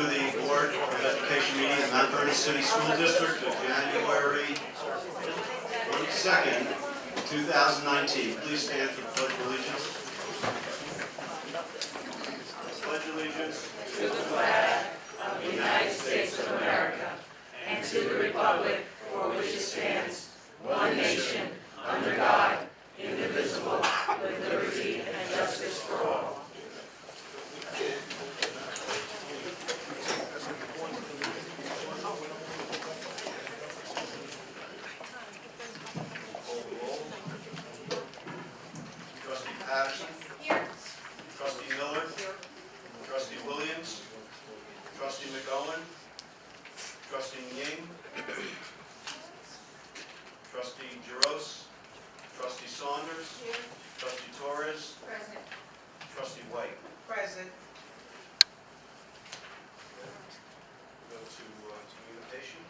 the Board of Education meeting in Mount Vernon City School District of January 22nd, 2019. Please stand for the Pledge of Allegiance. Pledge allegiance to the flag of the United States of America and to the republic for which it stands, one nation, under God, indivisible, with liberty and justice for all. Trustee Patterson. Here. Trustee Miller. Here. Trustee Williams. Trustee McOwen. Trustee Ying. Trustee Jaros. Trustee Saunders. Here. Trustee Torres. Present. Trustee White. Present. Go to communications.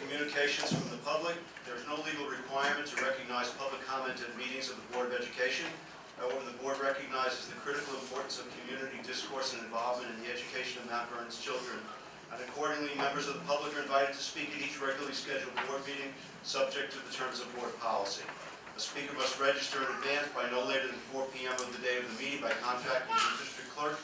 Communications from the public. There is no legal requirement to recognize public comment at meetings of the Board of Education. However, the Board recognizes the critical importance of community discourse and involvement in the education of Mount Vernon's children. And accordingly, members of the public are invited to speak at each regularly scheduled Board meeting, subject to the terms of Board policy. A speaker must register in advance by no later than 4 p.m. of the day of the meeting by contacting the district clerk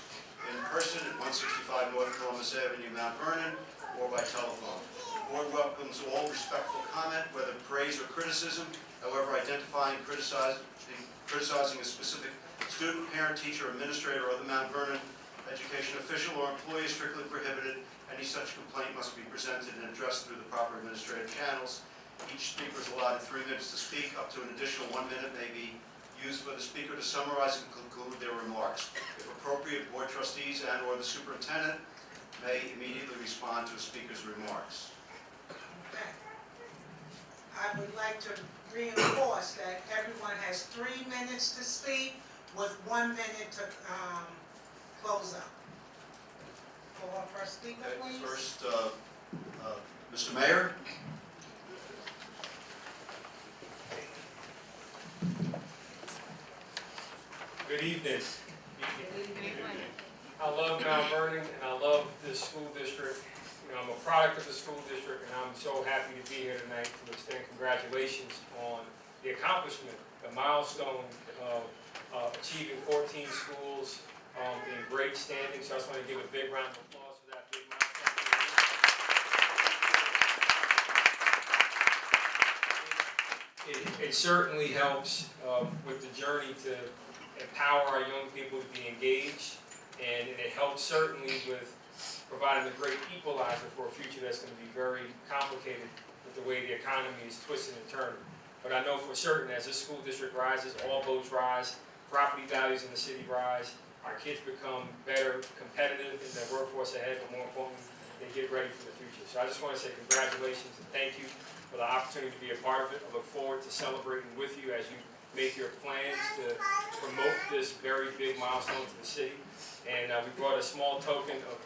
in person at 165 North Columbus Avenue, Mount Vernon, or by telephone. The Board welcomes all respectful comment, whether praise or criticism. However, identifying, criticizing a specific student, parent, teacher, administrator, or other Mount Vernon education official or employee is strictly prohibited. Any such complaint must be presented and addressed through the proper administrative channels. Each speaker is allotted 3 minutes to speak. Up to an additional 1 minute may be used for the speaker to summarize and conclude their remarks. If appropriate, Board trustees and or the superintendent may immediately respond to a speaker's remarks. Okay. I would like to reinforce that everyone has 3 minutes to speak with 1 minute to close up. For our first speaker, please. First, Mr. Mayor. Good evening. I love Mount Vernon and I love this school district. You know, I'm a product of the school district and I'm so happy to be here tonight to extend congratulations on the accomplishment, the milestone of achieving 14 schools in great standing. So I just want to give a big round of applause for that big milestone. It certainly helps with the journey to empower our young people to be engaged, and it helps certainly with providing a great equalizer for a future that's going to be very complicated with the way the economy is twisting and turning. But I know for certain as this school district rises, all boats rise, property values in the city rise, our kids become better competitive in the workforce ahead, but more importantly, they get ready for the future. So I just want to say congratulations and thank you for the opportunity to be a part of it. I look forward to celebrating with you as you make your plans to promote this very big milestone to the city. And we brought a small token of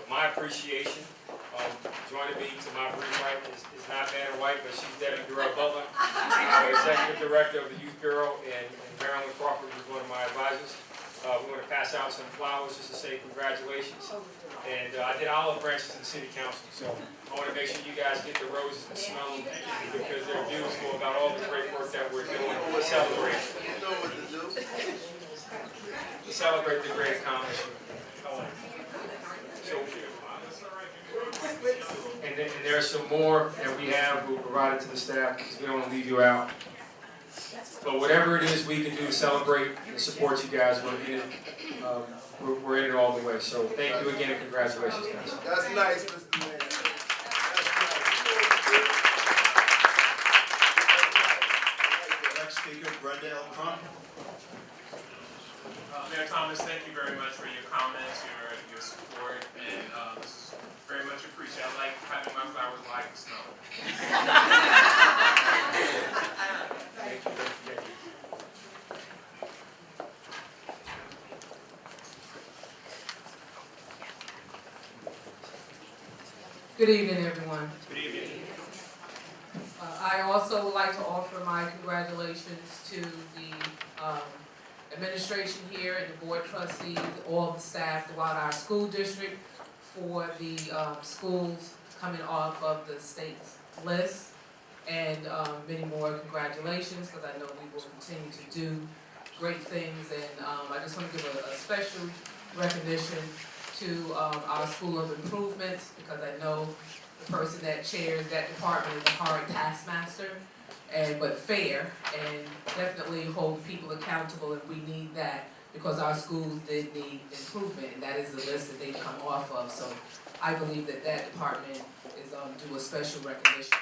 my appreciation. Joining me to my brief right is not Vanna White, but she's Debbie Durrell-Butler, Executive Director of the Youth Bureau, and Marilyn Crawford, who's one of my advisors. We want to pass out some flowers just to say congratulations. And I did olive branches to the City Council, so I want to make sure you guys get the roses and smell them because they're beautiful about all the great work that we're doing to celebrate. To celebrate the great accomplishment. So, and there's some more that we have who provided to the staff because we don't want to leave you out. But whatever it is we can do to celebrate and support you guys, we're in it. We're in it all the way. So thank you again and congratulations, guys. That's nice, Mr. Mayor. Next speaker, Brenda L. Crump. Mayor Thomas, thank you very much for your comments, your support, and this is very much appreciated. I like having my flowers like the snow. Good evening, everyone. Good evening. I also would like to offer my congratulations to the administration here and the board trustees, all the staff throughout our school district for the schools coming off of the state's list. And many more congratulations, because I know we will continue to do great things. And I just want to give a special recognition to our School of Improvement, because I know the person that chairs that department is a hard taskmaster, but fair, and definitely hold people accountable, and we need that because our schools did need improvement, and that is the list that they've come off of. So I believe that that department is due a special recognition.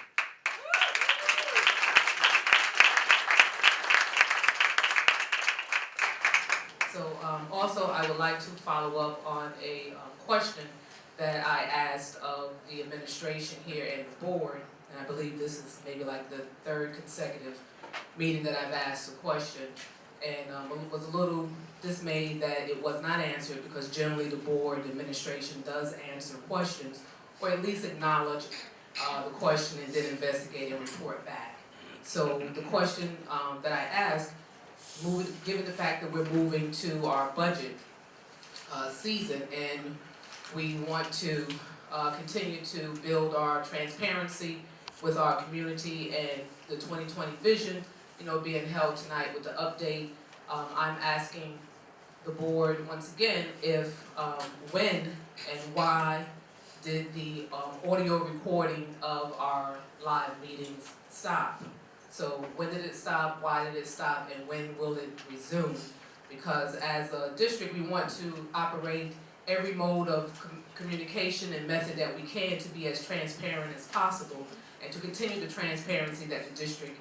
So also, I would like to follow up on a question that I asked of the administration here and the board, and I believe this is maybe like the third consecutive meeting that I've asked a question, and was a little dismayed that it was not answered, because generally the board, the administration does answer questions, or at least acknowledge the question and then investigate and report back. So the question that I asked, given the fact that we're moving to our budget season, and we want to continue to build our transparency with our community and the 2020 vision, being held tonight with the update, I'm asking the board once again if, when and why did the audio recording of our live meetings stop? So when did it stop, why did it stop, and when will it resume? Because as a district, we want to operate every mode of communication and method that we can to be as transparent as possible, and to continue the transparency that the district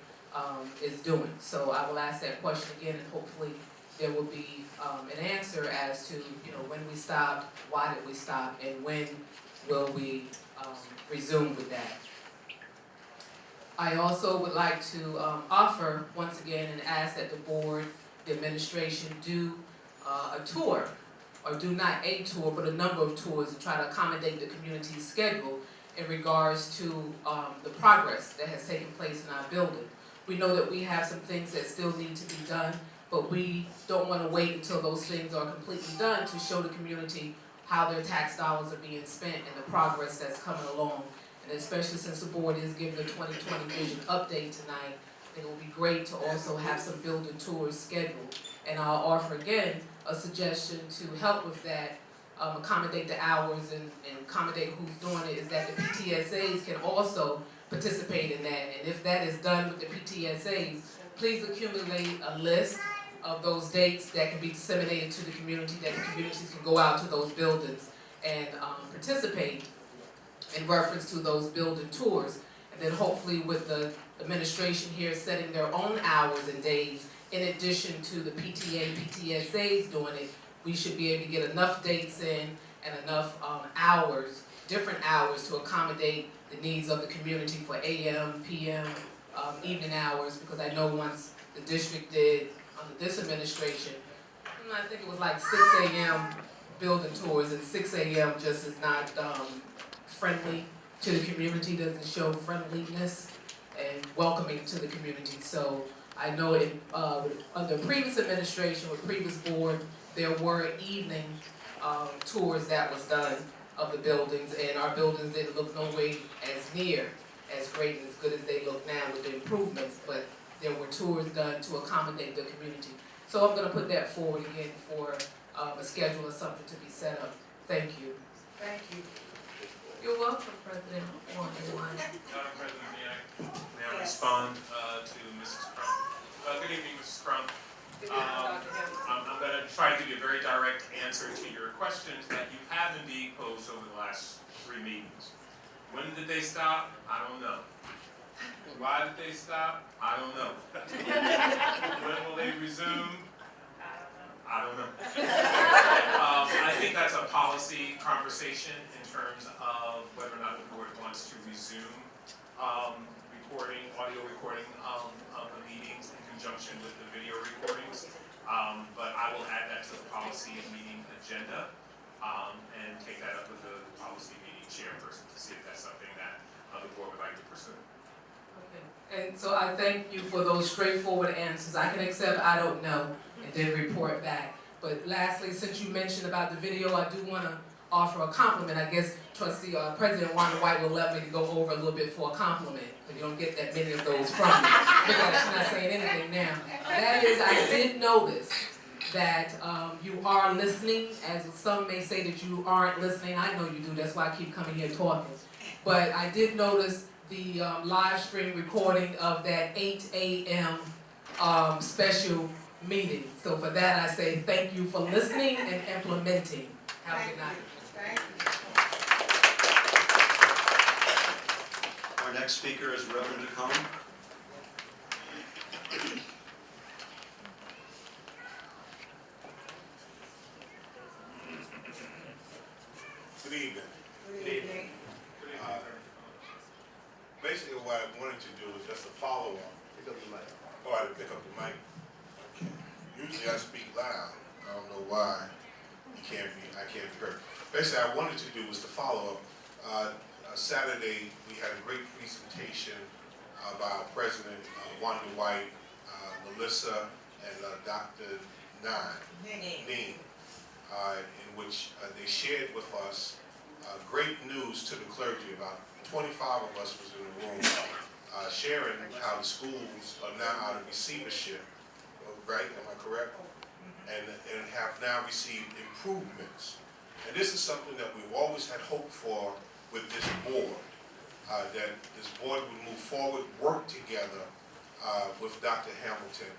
is doing. So I will ask that question again, and hopefully there will be an answer as to when we stopped, why did we stop, and when will we resume with that. I also would like to offer once again and ask that the board, the administration do a tour, or do not a tour, but a number of tours to try to accommodate the community's schedule in regards to the progress that has taken place in our building. We know that we have some things that still need to be done, but we don't want to wait until those things are completely done to show the community how their tax dollars are being spent and the progress that's coming along. And especially since the board is giving the 2020 vision update tonight, it will be great to also have some building tours scheduled. And I'll offer again a suggestion to help with that, accommodate the hours and accommodate who's doing it, is that the PTSAs can also participate in that. And if that is done with the PTSAs, please accumulate a list of those dates that can be disseminated to the community, that the communities can go out to those buildings and participate in reference to those building tours. And then hopefully with the administration here setting their own hours and days, in addition to the PTSAs doing it, we should be able to get enough dates in and enough hours, different hours, to accommodate the needs of the community for AM, PM, evening hours, because I know once the district did, under this administration, I think it was like 6 a.m. building tours, and 6 a.m. just is not friendly to the community, doesn't show friendliness and welcoming to the community. So I know under previous administration, with previous board, there were evening tours that was done of the buildings, and our buildings didn't look no way as near as great and as good as they look now with the improvements, but there were tours done to accommodate the community. So I'm going to put that forward again for a schedule or something to be set up. Thank you. Thank you. You're welcome, President. Madam President, may I respond to Mrs. Crump? Good evening, Mrs. Crump. I'm going to try to give you a very direct answer to your questions that you have indeed posed over the last 3 meetings. When did they stop? I don't know. Why did they stop? I don't know. When will they resume? I don't know. I think that's a policy conversation in terms of whether or not the board wants to resume audio recording of the meetings in conjunction with the video recordings. But I will add that to the policy and meeting agenda. and take that up with the policy meeting chairperson to see if that's something that the board would like to pursue. Okay. And so I thank you for those straightforward answers. I can accept I don't know and then report back. But lastly, since you mentioned about the video, I do want to offer a compliment. I guess Trustee President Wanda White will let me go over a little bit for a compliment, but you don't get that many of those from me. Because she's not saying anything now. That is, I did notice that you are listening, as some may say that you aren't listening. I know you do, that's why I keep coming here talking. But I did notice the live stream recording of that 8 a.m. Special meeting. So for that I say thank you for listening and implementing. Have a good night. Thank you. Our next speaker is Reverend DeCombe. Good evening. Good evening. Basically what I wanted to do was just a follow-up. Pick up the mic. Oh, I didn't pick up the mic? Okay. Usually I speak loud. I don't know why I can't be heard. Basically I wanted to do was to follow up. Saturday we had a great presentation by our President Wanda White, Melissa, and Dr. Neen, in which they shared with us great news to the clergy. About 25 of us was in the room sharing how the schools are now out of receivership, right? Am I correct? And have now received improvements. And this is something that we've always had hope for with this board, that this board would move forward, work together with Dr. Hamilton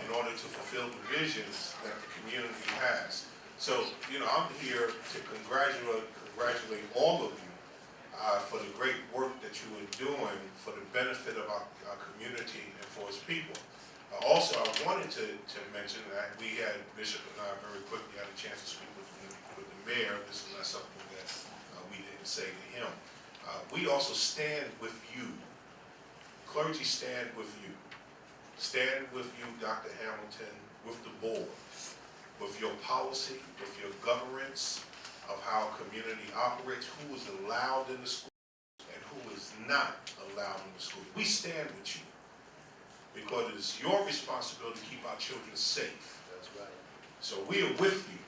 in order to fulfill the visions that the community has. So, you know, I'm here to congratulate all of you for the great work that you are doing for the benefit of our community and for its people. Also, I wanted to mention that we had, Bishop and I very quickly had a chance to speak with the mayor. This is not something that we didn't say to him. We also stand with you. Clergy stand with you. Stand with you, Dr. Hamilton, with the board, with your policy, with your governance of how community operates, who is allowed in the school and who is not allowed in the school. We stand with you because it is your responsibility to keep our children safe. That's right. So we are with you.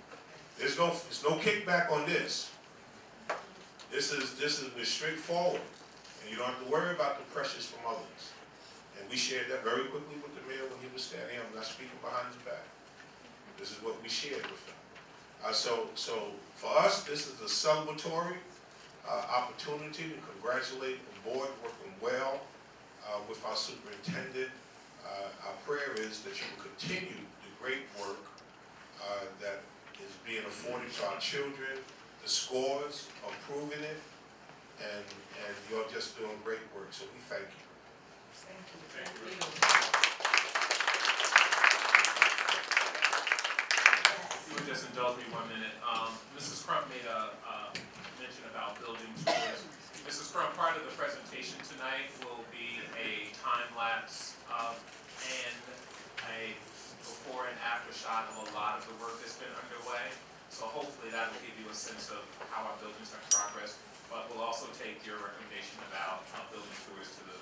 There's no kickback on this. This is straightforward, and you don't have to worry about the pressures from others. And we shared that very quickly with the mayor when he was standing here. I'm not speaking behind his back. This is what we shared with him. So for us, this is a celebratory opportunity to congratulate the board working well with our superintendent. Our prayer is that you will continue the great work that is being afforded to our children. The scores are proving it, and you're just doing great work. So we thank you. Thank you. Thank you. You would just indulge me 1 minute. Mrs. Crump made a mention about building tours. Mrs. Crump, part of the presentation tonight will be a time lapse and a before and after shot of a lot of the work that's been underway. So hopefully that will give you a sense of how our buildings have progressed, but we'll also take your recommendation about building tours to the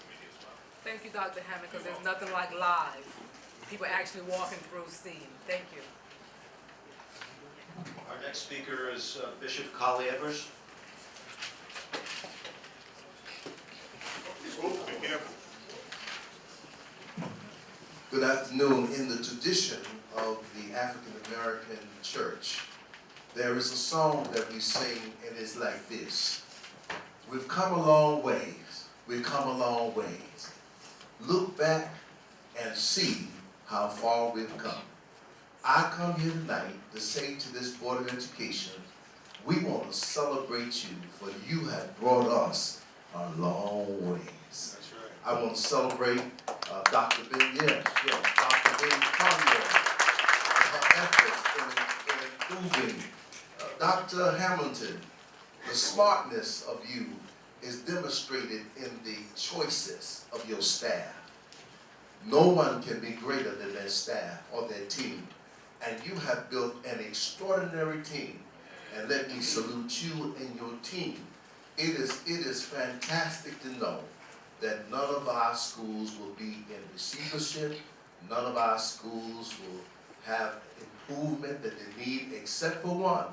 committee as well. Thank you, Dr. Hammond, because there's nothing like live. People actually walking through seeing. Thank you. Our next speaker is Bishop Collie Evers. Be careful. Good afternoon. In the tradition of the African American church, there is a song that we sing, and it's like this. We've come a long ways. We've come a long ways. Look back and see how far we've come. I come here tonight to say to this Board of Education, we want to celebrate you, for you have brought us a long ways. That's right. I want to celebrate Dr. Ben, yes, Dr. Ben Conway, and her efforts in improving. Dr. Hamilton, the smartness of you is demonstrated in the choices of your staff. No one can be greater than their staff or their team. And you have built an extraordinary team And let me salute you and your team. It is fantastic to know that none of our schools will be in receivership. None of our schools will have improvement that they need except for one.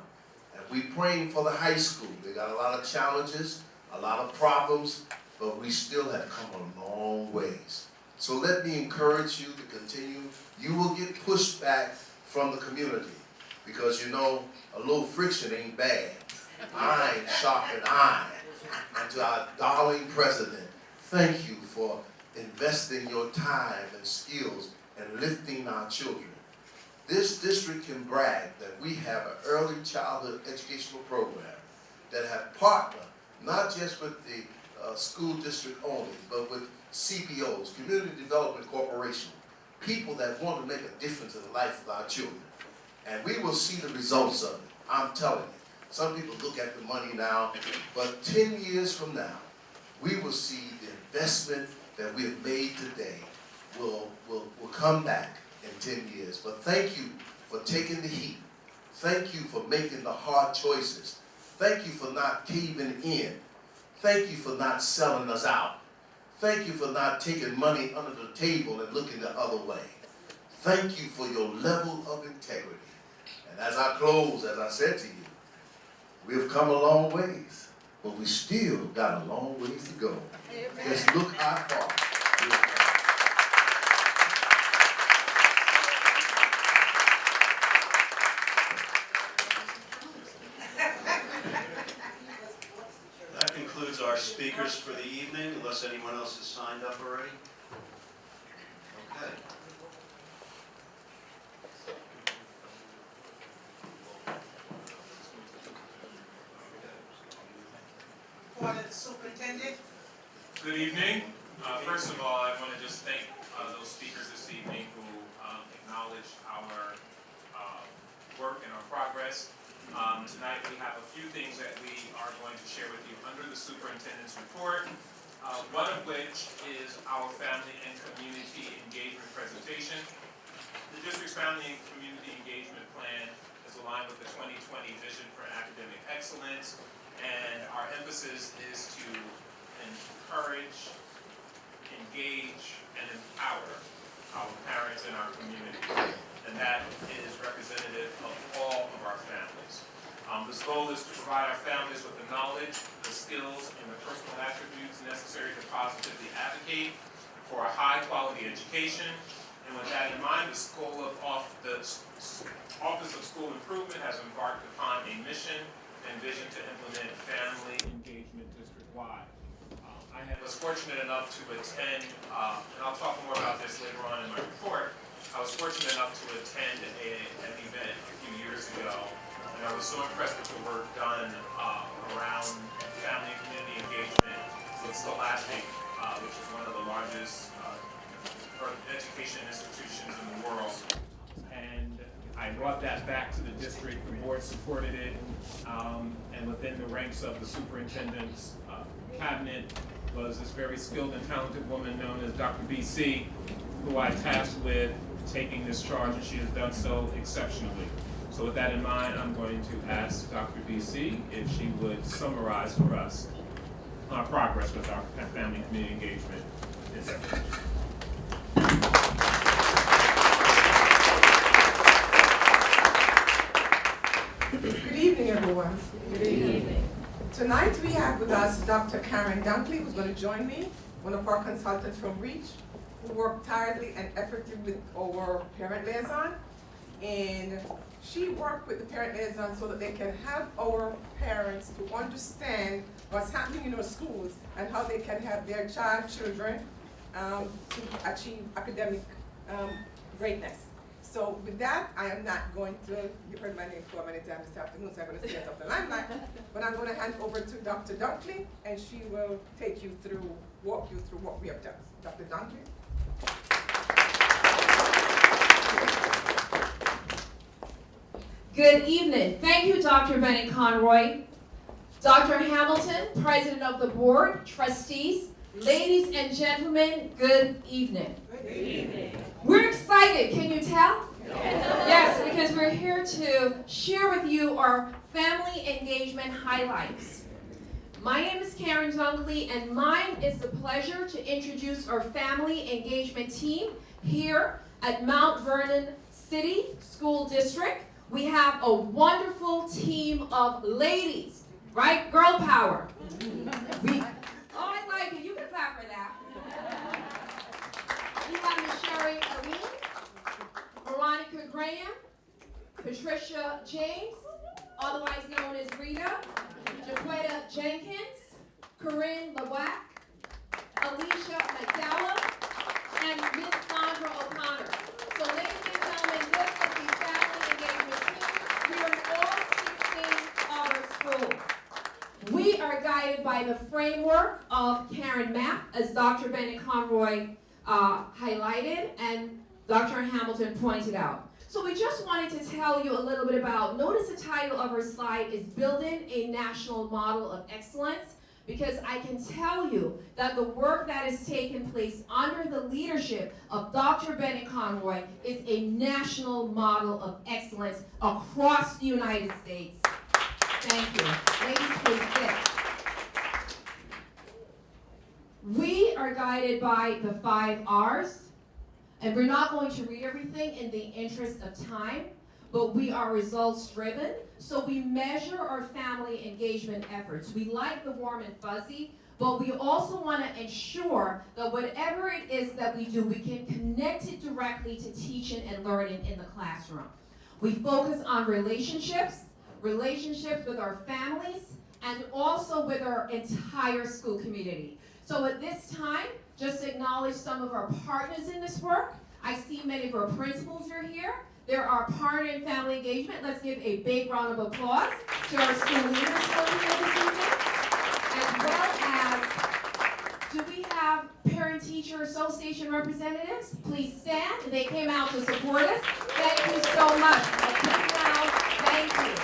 And we're praying for the high school. They got a lot of challenges, a lot of problems, but we still have come a long ways. So let me encourage you to continue. You will get pushback from the community because you know a little friction ain't bad. Iron sharpen iron. And to our darling president, thank you for investing your time and skills and lifting our children. This district can brag that we have an early childhood educational program that have partnered not just with the school district only, but with CBOs, Community Development Corporation, people that want to make a difference in the life of our children. And we will see the results of it, I'm telling you. Some people look at the money now, but 10 years from now, we will see the investment that we have made today will come back in 10 years. But thank you for taking the heat. Thank you for making the hard choices. Thank you for not caving in. Thank you for not selling us out. Thank you for not taking money under the table and looking the other way. Thank you for your level of integrity. And as I close, as I said to you, we have come a long ways, but we still got a long ways to go. Just look how far we have come. That concludes our speakers for the evening, unless anyone else has signed up already. Okay. Order the superintendent. Good evening. First of all, I want to just thank those speakers this evening who acknowledged our work and our progress. Tonight we have a few things that we are going to share with you under the superintendent's report, one of which is our family and community engagement presentation. The district's family and community engagement plan is aligned with the 2020 vision for academic excellence, and our emphasis is to encourage, engage, and empower our parents and our community. And that is representative of all of our families. This goal is to provide our families with the knowledge, the skills, and the personal attributes necessary to positively advocate for a high-quality education. And with that in mind, the Office of School Improvement has embarked upon a mission and vision to implement family engagement district-wide. I was fortunate enough to attend, and I'll talk more about this later on in my report. I was fortunate enough to attend an event a few years ago, and I was so impressed with the work done around family and community engagement with Scholastic, which is one of the largest education institutions in the world. And I brought that back to the district. The board supported it, and within the ranks of the superintendent's cabinet was this very skilled and talented woman known as Dr. BC, who I tasked with taking this charge, and she has done so exceptionally. So with that in mind, I'm going to ask Dr. BC if she would summarize for us our progress with our family and community engagement endeavors. Good evening, everyone. Good evening. Tonight we have with us Dr. Karen Dunkley, who's going to join me, one of our consultants from REACH, who worked tirelessly and effectively with our parent liaison. And she worked with the parent liaison so that they can help our parents to understand what's happening in our schools and how they can help their children to achieve academic greatness. So with that, I am not going to, you heard my name so many times this afternoon, so I'm going to stay up the limelight, but I'm going to hand over to Dr. Dunkley, and she will walk you through what we have done. Dr. Dunkley. Good evening. Thank you, Dr. Benny Conroy. Dr. Hamilton, President of the Board, trustees, ladies and gentlemen, good evening. Good evening. We're excited, can you tell? Yes, because we're here to share with you our Family Engagement Highlights. My name is Karen Dunkley, and mine is the pleasure to introduce our family engagement team here at Mount Vernon City School District. We have a wonderful team of ladies, right? Girl power. I like it. You can clap for that. We have Miss Sherry Aline, Veronica Graham, Patricia James, otherwise known as Rita, Jaquetta Jenkins, Corinne LeWack, Alicia McDowell, and Miss Sandra O'Connor. So ladies and gentlemen, this is the family engagement team here in all 16 of our schools. We are guided by the framework of Karen Mapp, as Dr. Bennett Conroy highlighted and Dr. Hamilton pointed out. So we just wanted to tell you a little bit about, notice the title of our slide is Building a National Model of Excellence, because I can tell you that the work that is taking place under the leadership of Dr. Bennett Conroy is a national model of excellence across the United States. Thank you. Ladies, please sit. We are guided by the 5 R's. And we're not going to read everything in the interest of time, but we are results driven. So we measure our family engagement efforts. We like the warm and fuzzy, but we also want to ensure that whatever it is that we do, we can connect it directly to teaching and learning in the classroom. We focus on relationships with our families, and also with our entire school community. So at this time, just to acknowledge some of our partners in this work. I see many of our principals are here. There are partner in family engagement. Let's give a big round of applause to our school leaders who are here this evening. As well as, do we have Parent-Teacher Association representatives? Please stand. They came out to support us. Thank you so much. A big round. Thank you.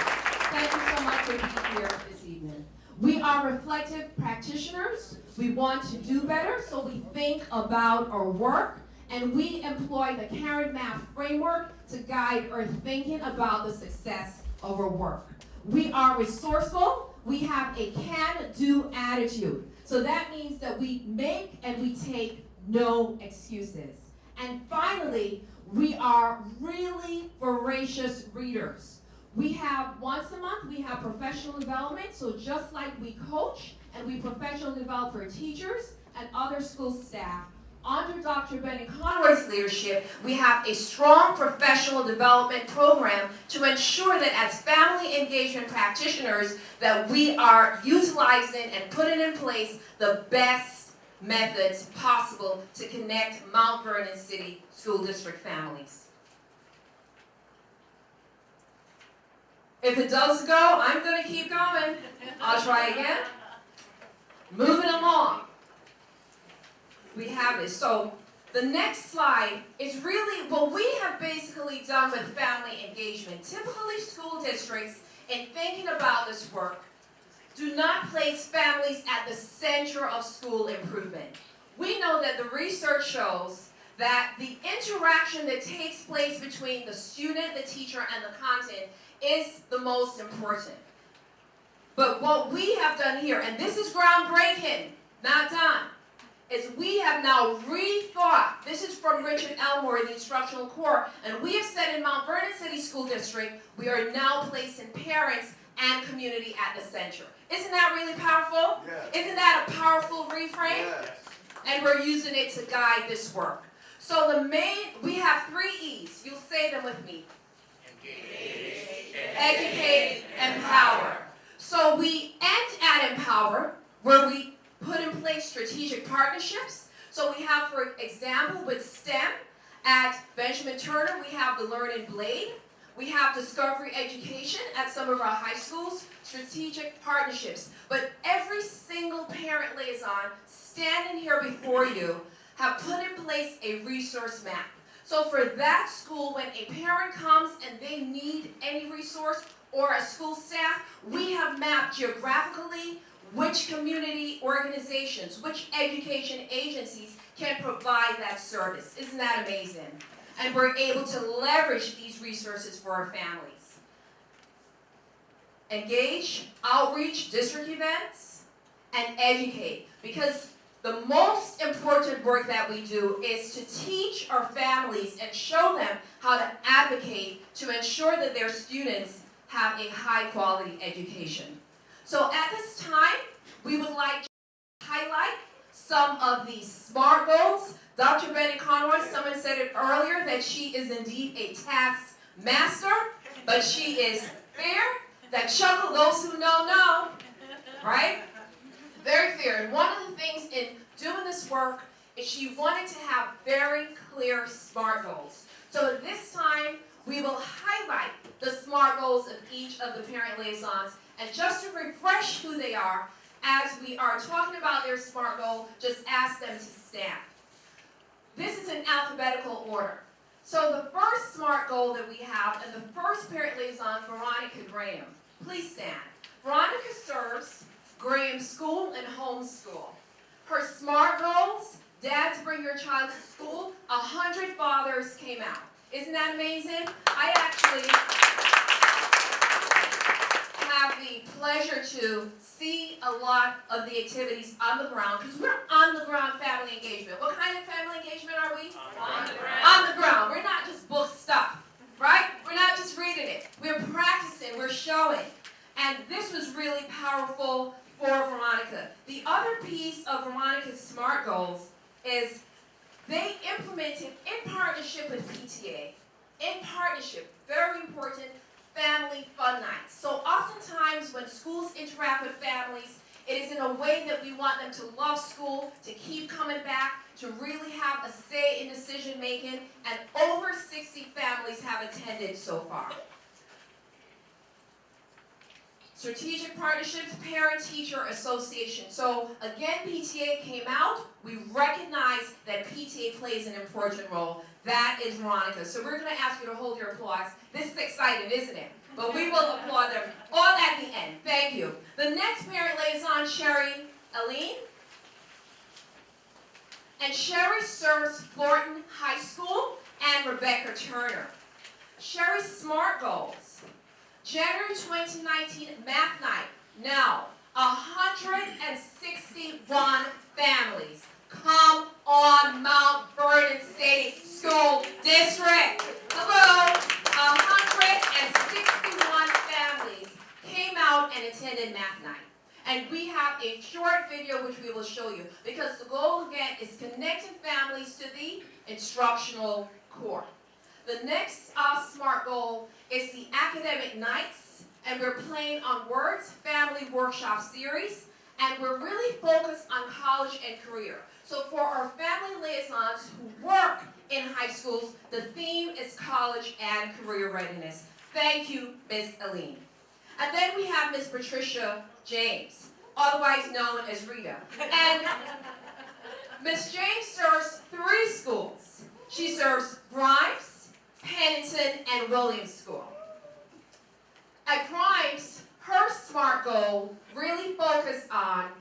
Thank you so much for being here this evening. We are reflective practitioners. We want to do better, so we think about our work, and we employ the Karen Mapp framework to guide our thinking about the success of our work. We are resourceful. We have a can-do attitude. So that means that we make and we take no excuses. And finally, we are really voracious readers. We have, once a month, we have professional development, so just like we coach and we professionally develop our teachers and other school staff, under Dr. Bennett Conroy's leadership, we have a strong professional development program to ensure that as family engagement practitioners, that we are utilizing and putting in place the best methods possible to connect Mount Vernon City School District families. If it does go, I'm going to keep going. I'll try again. Moving along. We have this. So the next slide is really what we have basically done with family engagement. Typically, school districts, in thinking about this work, do not place families at the center of school improvement. We know that the research shows that the interaction that takes place between the student, the teacher, and the content is the most important. But what we have done here, and this is groundbreaking, not done, is we have now rethought, this is from Richard Elmore, the instructional core, and we have said in Mount Vernon City School District, we are now placing parents and community at the center. Isn't that really powerful? Yes. Isn't that a powerful reframe? Yes. And we're using it to guide this work. So we have 3 E's. You'll say them with me. Engage, educate, empower. So we end at empower, where we put in place strategic partnerships. So we have, for example, with STEM at Benjamin Turner, we have the Learning Blade. We have Discovery Education at some of our high schools, strategic partnerships. But every single parent liaison standing here before you have put in place a resource map. So for that school, when a parent comes and they need any resource, or a school staff, we have mapped geographically which community organizations, which education agencies can provide that service. Isn't that amazing? And we're able to leverage these resources for our families. engage, outreach, district events, and educate. Because the most important work that we do is to teach our families and show them how to advocate to ensure that their students have a high quality education. So at this time, we would like to highlight some of the SMART goals. Dr. Betty Conroy, someone said it earlier that she is indeed a task master, but she is fair. That chuckle, those who know, right? Very fair. And one of the things in doing this work is she wanted to have very clear SMART goals. So at this time, we will highlight the SMART goals of each of the parent liaisons. And just to refresh who they are, as we are talking about their SMART goal, just ask them to stand. This is in alphabetical order. So the first SMART goal that we have, and the first parent liaison, Veronica Graham. Please stand. Veronica serves Graham School and Homeschool. Her SMART goals, dads bring your child to school, 100 fathers came out. Isn't that amazing? I actually have the pleasure to see a lot of the activities on the ground, because we're on the ground family engagement. What kind of family engagement are we? On the ground. On the ground. We're not just book stuff, right? We're not just reading it. We're practicing, we're showing. And this was really powerful for Veronica. The other piece of Veronica's SMART goals is they implemented, in partnership with PTA, in partnership, very important, family fun nights. So oftentimes when schools interact with families, it is in a way that we want them to love school, to keep coming back, to really have a say in decision making, and over 60 families have attended so far. Strategic partnerships, parent-teacher association. So again, PTA came out. We recognize that PTA plays an important role. That is Veronica. So we're going to ask you to hold your applause. This is exciting, isn't it? But we will applaud them all at the end. Thank you. The next parent liaison, Sherry Aline. And Sherry serves Thornton High School and Rebecca Turner. Sherry's SMART goals. January 2019 math night. Now, 161 families come on Mount Vernon City School District. Hello, 161 families came out and attended math night. And we have a short video which we will show you, because the goal again is connecting families to the instructional core. The next SMART goal is the academic nights, and we're playing on words, family workshop series, and we're really focused on college and career. So for our family liaisons who work in high schools, the theme is college and career readiness. Thank you, Ms. Aline. And then we have Ms. Patricia James, otherwise known as Rita. And Ms. James serves 3 schools. She serves Grimes, Pennington, and Williams School. At Grimes, her SMART goal really focused on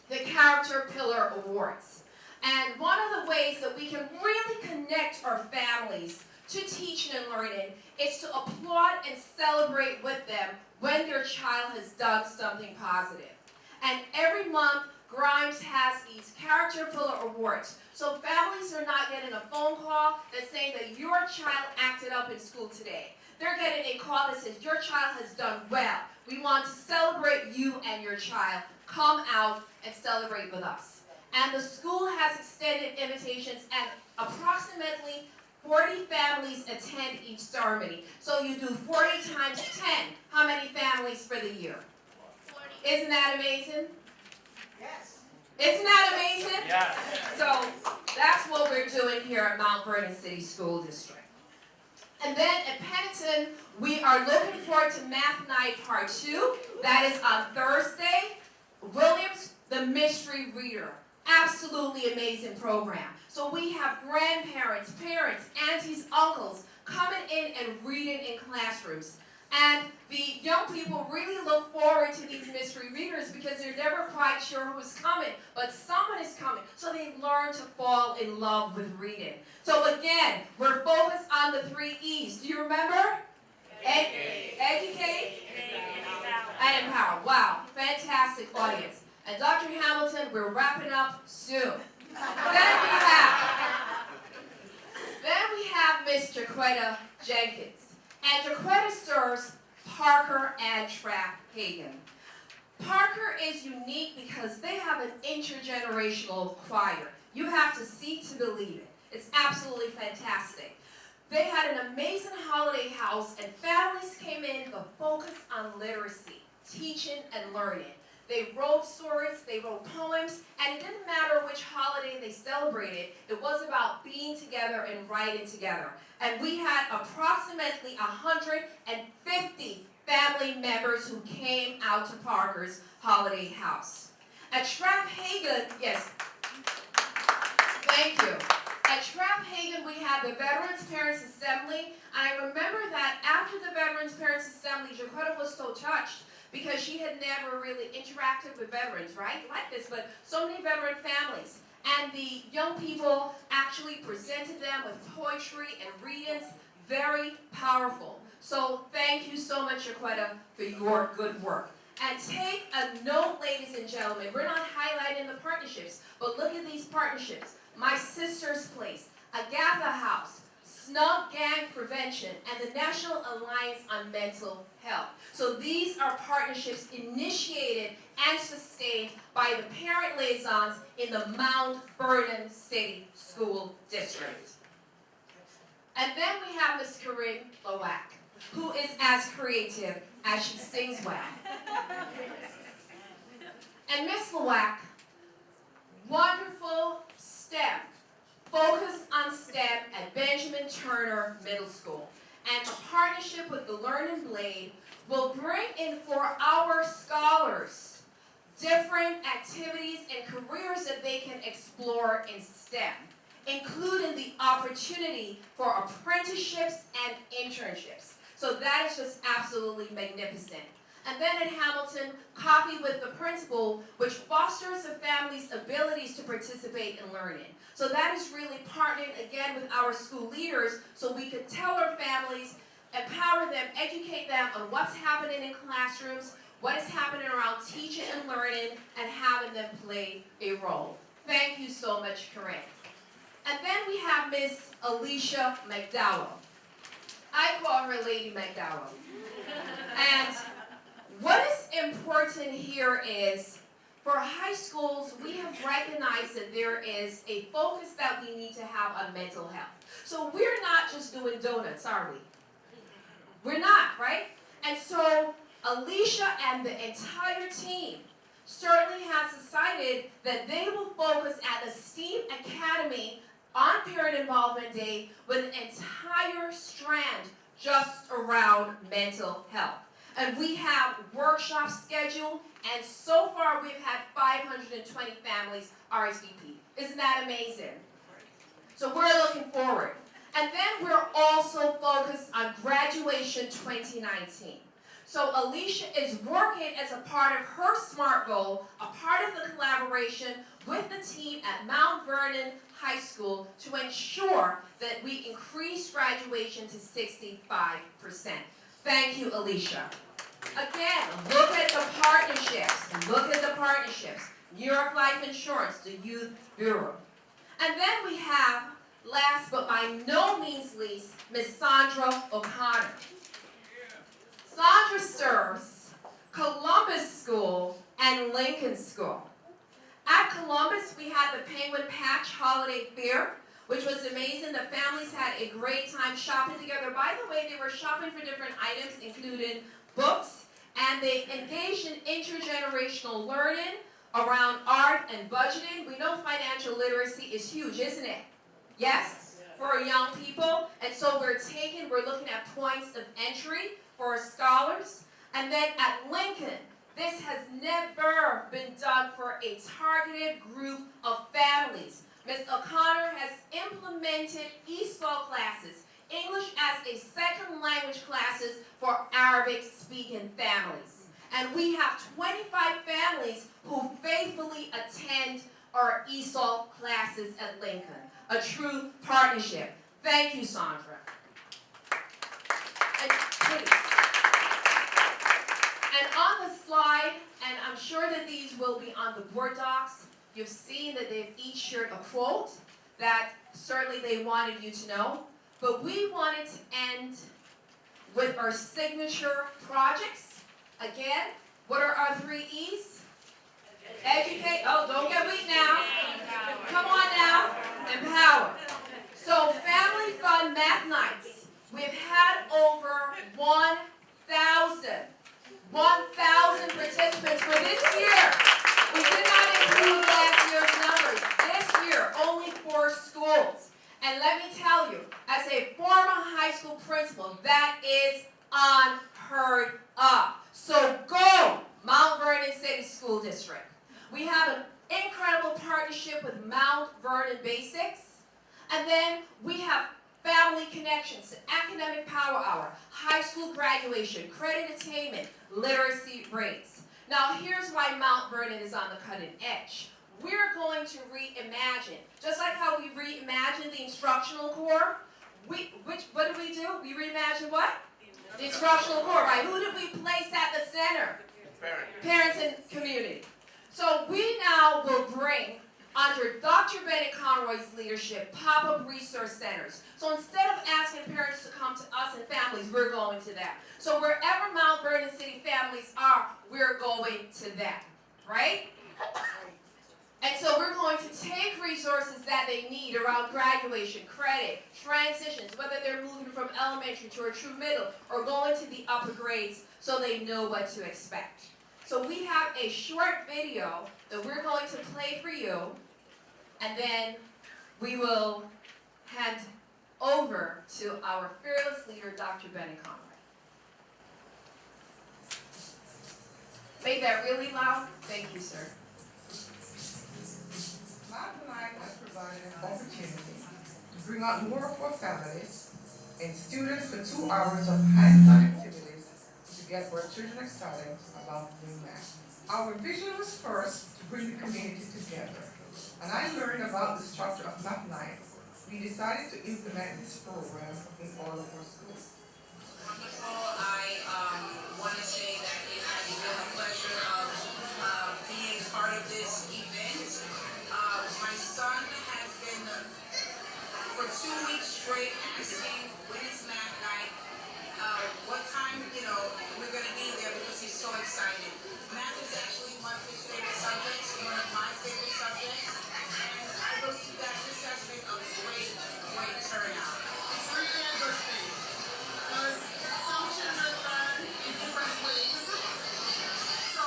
the Character Pillar Awards. And one of the ways that we can really connect our families to teaching and learning is to applaud and celebrate with them when their child has done something positive. And every month, Grimes has these Character Pillar Awards. So families are not getting a phone call that's saying that your child acted up in school today. They're getting a call that says your child has done well. We want to celebrate you and your child. Come out and celebrate with us. And the school has extended invitations, and approximately 40 families attend each ceremony. So you do 40 times 10. How many families for the year? 40. Isn't that amazing? Yes. Isn't that amazing? Yes. So that's what we're doing here at Mount Vernon City School District. And then at Pennington, we are looking forward to Math Night Part 2. That is on Thursday. Williams, the Mystery Reader. Absolutely amazing program. So we have grandparents, parents, aunties, uncles coming in and reading in classrooms. And the young people really look forward to these mystery readers because they're never quite sure who's coming, but someone is coming. So they learn to fall in love with reading. So again, we're focused on the 3 E's. Do you remember? Educate, and empower. Wow, fantastic audience. And Dr. Hamilton, we're wrapping up soon. Then we have Miss Jaquetta Jenkins. And Jaquetta serves Parker and Trap Hagen. Parker is unique because they have an intergenerational choir. You have to see to believe it. It's absolutely fantastic. They had an amazing holiday house, and families came in to focus on literacy, teaching and learning. They wrote stories, they wrote poems, and it didn't matter which holiday they celebrated. It was about being together and writing together. And we had approximately 150 family members who came out to Parker's holiday house. At Trap Hagen, yes, thank you. At Trap Hagen, we had the Veterans Parents Assembly, and I remember that after the Veterans Parents Assembly, Jaquetta was so touched because she had never really interacted with veterans, right? Like this, but so many veteran families. And the young people actually presented them with poetry and readings, very powerful. So thank you so much, Jaquetta, for your good work. And take a note, ladies and gentlemen, we're not highlighting the partnerships, but look at these partnerships. My Sister's Place, Agatha House, Snug Gang Prevention, and the National Alliance on Mental Health. So these are partnerships initiated and sustained by the parent liaisons in the Mount Vernon City School District. And then we have Ms. Corinne Lowak, who is as creative as she sings well. And Ms. Lowak, wonderful STEM, focus on STEM at Benjamin Turner Middle School. And a partnership with the Learn and Blade will bring in for our scholars different activities and careers that they can explore in STEM, including the opportunity for apprenticeships and internships. So that is just absolutely magnificent. And then at Hamilton, Coffee with the Principal, which fosters the family's abilities to participate in learning. So that is really partnering again with our school leaders so we could tell our families, empower them, educate them on what's happening in classrooms, what is happening around teaching and learning, and having them play a role. Thank you so much, Corinne. And then we have Miss Alicia McDowell. I call her Lady McDowell. And what is important here is, for high schools, we have recognized that there is a focus that we need to have on mental health. So we're not just doing donuts, are we? We're not, right? And so Alicia and the entire team certainly has decided that they will focus at the STEAM Academy on Parent Involvement Day with an entire strand just around mental health. And we have workshops scheduled, and so far we've had 520 families RSVP. Isn't that amazing? So we're looking forward. And then we're also focused on graduation 2019. So Alicia is working as a part of her SMART goal, a part of the collaboration with the team at Mount Vernon High School to ensure that we increase graduation to 65%. Thank you, Alicia. Again, look at the partnerships. Look at the partnerships. New York Life Insurance, the Youth Bureau. And then we have, last but by no means least, Ms. Sandra O'Connor. Sandra serves Columbus School and Lincoln School. At Columbus, we had the Penguin Patch Holiday Fair, which was amazing. The families had a great time shopping together. By the way, they were shopping for different items, including books, and they engaged in intergenerational learning around art and budgeting. We know financial literacy is huge, isn't it? Yes? For young people. And so we're looking at points of entry for our scholars. And then at Lincoln, this has never been done for a targeted group of families. Ms. O'Connor has implemented ESOL classes, English as a second language classes for Arabic-speaking families. And we have 25 families who faithfully attend our ESOL classes at Lincoln. A true partnership. Thank you, Sandra. And please. And on the slide, and I'm sure that these will be on the board docs, you've seen that they've each shared a quote that certainly they wanted you to know. But we wanted to end with our signature projects. Again, what are our 3 E's? Educate, oh, don't get weak now. Come on now, empower. So Family Fun Math Nights, we've had over 1,000 participants for this year. We did not include last year's numbers. This year, only 4 schools. And let me tell you, as a former high school principal, that is unheard of. So go, Mount Vernon City School District. We have an incredible partnership with Mount Vernon Basics. And then we have Family Connections, Academic Power Hour, high school graduation, credit attainment, literacy rates. Now here's why Mount Vernon is on the cutting edge. We're going to reimagine, just like how we reimagined the instructional core. What did we do? We reimagined what? The instructional core, right? Who did we place at the center? Parents and community. So we now will bring, under Dr. Bennett Conroy's leadership, pop-up resource centers. So instead of asking parents to come to us and families, we're going to them. So wherever Mount Vernon City families are, we're going to them, right? And so we're going to take resources that they need around graduation, credit, transitions, whether they're moving from elementary to a true middle or going to the upper grades so they know what to expect. So we have a short video that we're going to play for you, and then we will hand over to our fearless leader, Dr. Bennett Conroy. Made that really loud? Thank you, sir. Math Night has provided an opportunity to bring out more of our families and students for 2 hours of hands-on activities to get our children excited about doing math. Our vision was first to bring the community together, and I learned about the structure of Math Night. We decided to implement this program in all of our schools. Wonderful. I want to say that it has been a pleasure of being part of this event. My son has been, for 2 weeks straight, asking when is Math Night, what time, we're going to be there because he's so excited. Math is actually one of his favorite subjects, one of my favorite subjects, and I believe that this has been a great, great turnout. It's really a good thing, because some children learn in different ways, so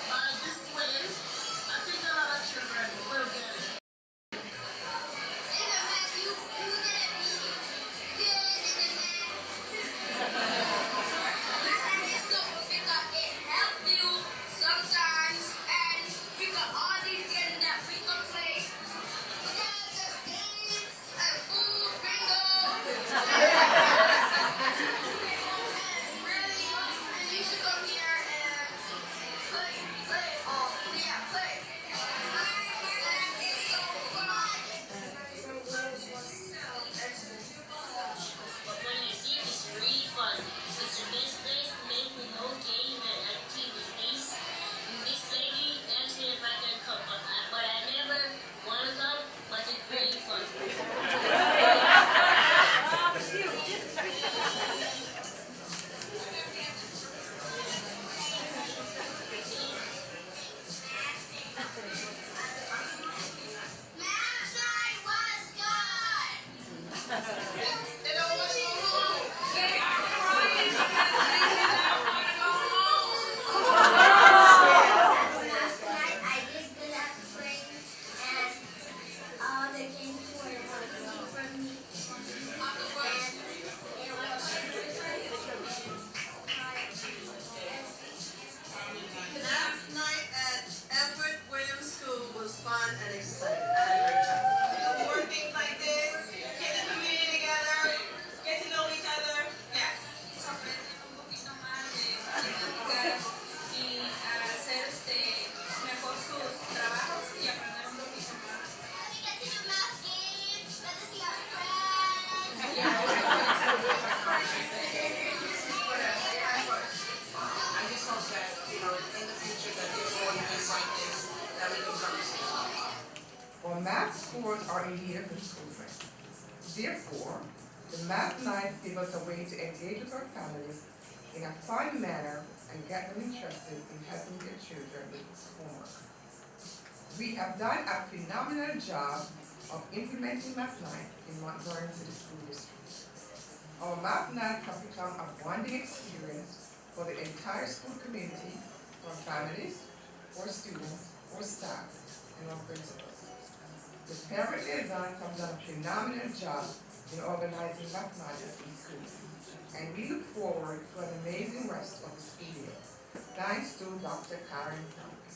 by this way, I think a lot of children will get it. math scores are a need of improvement. Therefore, the math night gives us a way to engage with our families in a fun manner and get them interested in helping their children with homework. We have done a phenomenal job of implementing math night in Mount Vernon City School District. Our math night has become a bonding experience for the entire school community, for families, for students, for staff, and our principals. The parent liaison has done a phenomenal job in organizing math night at the school, and we look forward to an amazing rest of the school year. Thanks to Dr. Karen Duncan.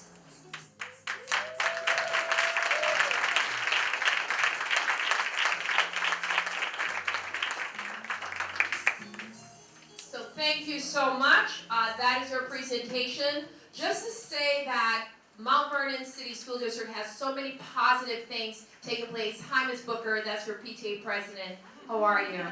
So thank you so much. That is your presentation. Just to say that Mount Vernon City School District has so many positive things taking place. Hi, Ms. Booker, that's your PTA president. How are you?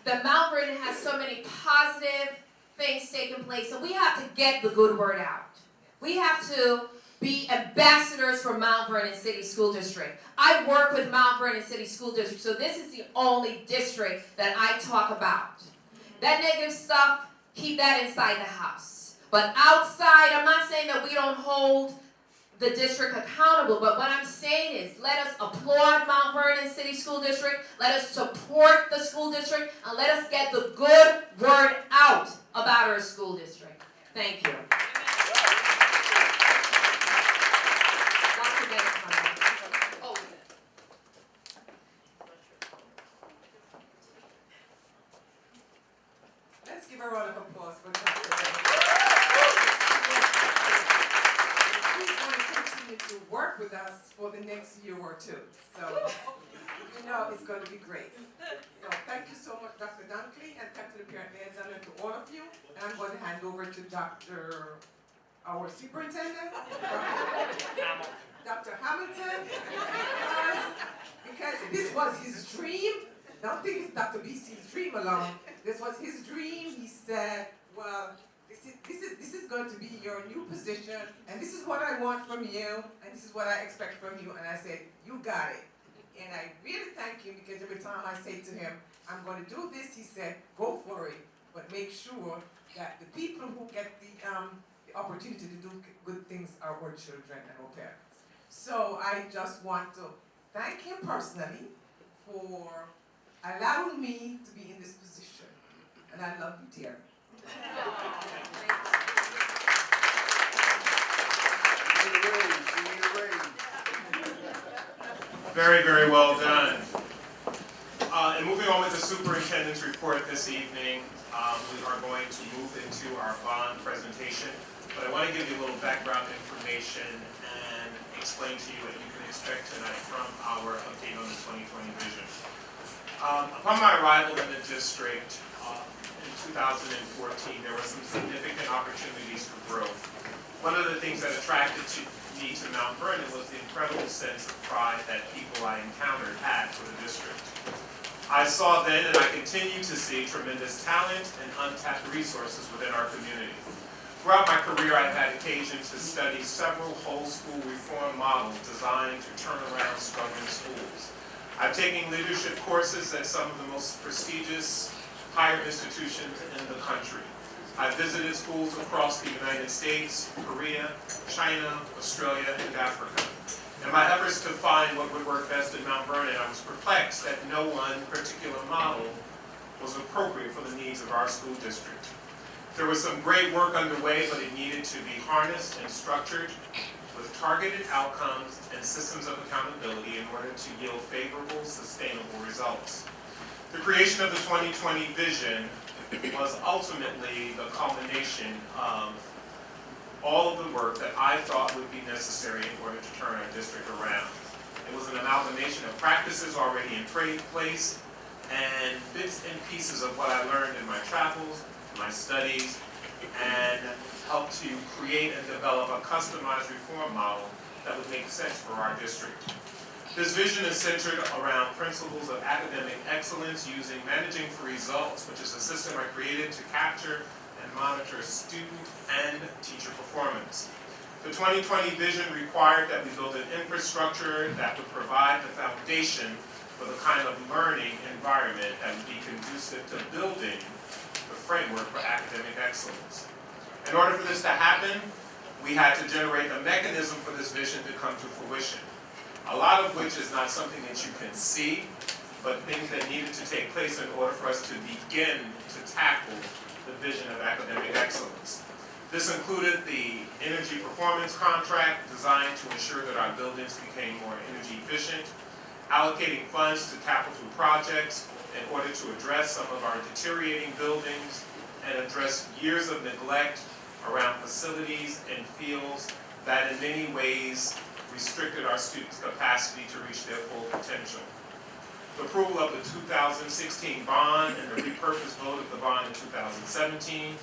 The Mount Vernon has so many positive things taking place, so we have to get the good word out. We have to be ambassadors for Mount Vernon City School District. I work with Mount Vernon City School District, so this is the only district that I talk about. That negative stuff, keep that inside the house. But outside, I'm not saying that we don't hold the district accountable, but what I'm saying is let us applaud Mount Vernon City School District, let us support the school district, and let us get the good word out about our school district. Thank you. Let's give a round of applause for Dr. Duncan. He's going to continue to work with us for the next year or two. So, you know it's going to be great. So, thank you so much, Dr. Dunkley, and thank you to the parent liaison and to all of you. And I'm going to hand over to our superintendent, Dr. Hamilton, because this was his dream. Don't think it's Dr. BC's dream alone. This was his dream. He said, well, this is going to be your new position, and this is what I want from you, and this is what I expect from you. And I said, you got it. And I really thank him, because every time I say to him, I'm going to do this, he said, go for it, but make sure that the people who get the opportunity to do good things are our children and our parents. So I just want to thank him personally for allowing me to be in this position. And I love you, dear. Very, very well done. And moving on with the superintendent's report this evening, we are going to move into our bond presentation. But I want to give you a little background information and explain to you what you can expect tonight from our update on the 2020 vision. Upon my arrival in the district in 2014, there were some significant opportunities for growth. One of the things that attracted me to Mount Vernon was the incredible sense of pride that people I encountered had for the district. I saw then, and I continue to see, tremendous talent and untapped resources within our community. Throughout my career, I've had occasion to study several whole school reform models designed to turn around struggling schools. I've taken leadership courses at some of the most prestigious higher institutions in the country. I've visited schools across the United States, Korea, China, Australia, and Africa. In my efforts to find what would work best in Mount Vernon, I was perplexed that no one particular model was appropriate for the needs of our school district. There was some great work underway, but it needed to be harnessed and structured with targeted outcomes and systems of accountability in order to yield favorable, sustainable results. The creation of the 2020 vision was ultimately the culmination of all of the work that I thought would be necessary in order to turn our district around. It was an amalgamation of practices already in place and bits and pieces of what I learned in my travels, my studies, and helped to create and develop a customized reform model that would make sense for our district. This vision is centered around principles of academic excellence using Managing for Results, which is a system I created to capture and monitor student and teacher performance. The 2020 vision required that we build an infrastructure that would provide the foundation for the kind of learning environment that would be conducive to building the framework for academic excellence. In order for this to happen, we had to generate a mechanism for this vision to come to fruition, a lot of which is not something that you can see, but things that needed to take place in order for us to begin to tackle the vision of academic excellence. This included the energy performance contract designed to ensure that our buildings became more energy efficient, allocating funds to capital projects in order to address some of our deteriorating buildings and address years of neglect around facilities and fields that in many ways restricted our students' capacity to reach their full potential. The approval of the 2016 bond and the repurposed vote of the bond in 2017,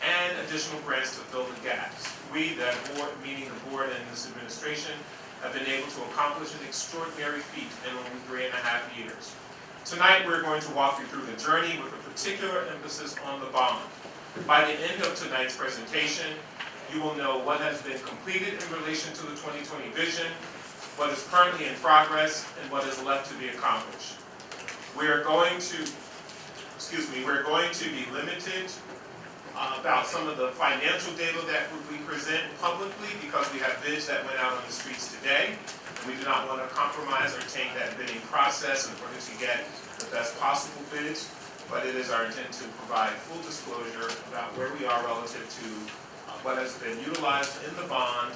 and additional grants to fill the gaps. We, that board, meaning the board and this administration, have been able to accomplish an extraordinary feat in only 3.5 years. Tonight, we're going to walk you through the journey with a particular emphasis on the bond. By the end of tonight's presentation, you will know what has been completed in relation to the 2020 vision, what is currently in progress, and what is left to be accomplished. We're going to be limited about some of the financial data that we present publicly because we have bids that went out on the streets today. We do not want to compromise or taint that bidding process in order to get the best possible bids, but it is our intent to provide full disclosure about where we are relative to what has been utilized in the bond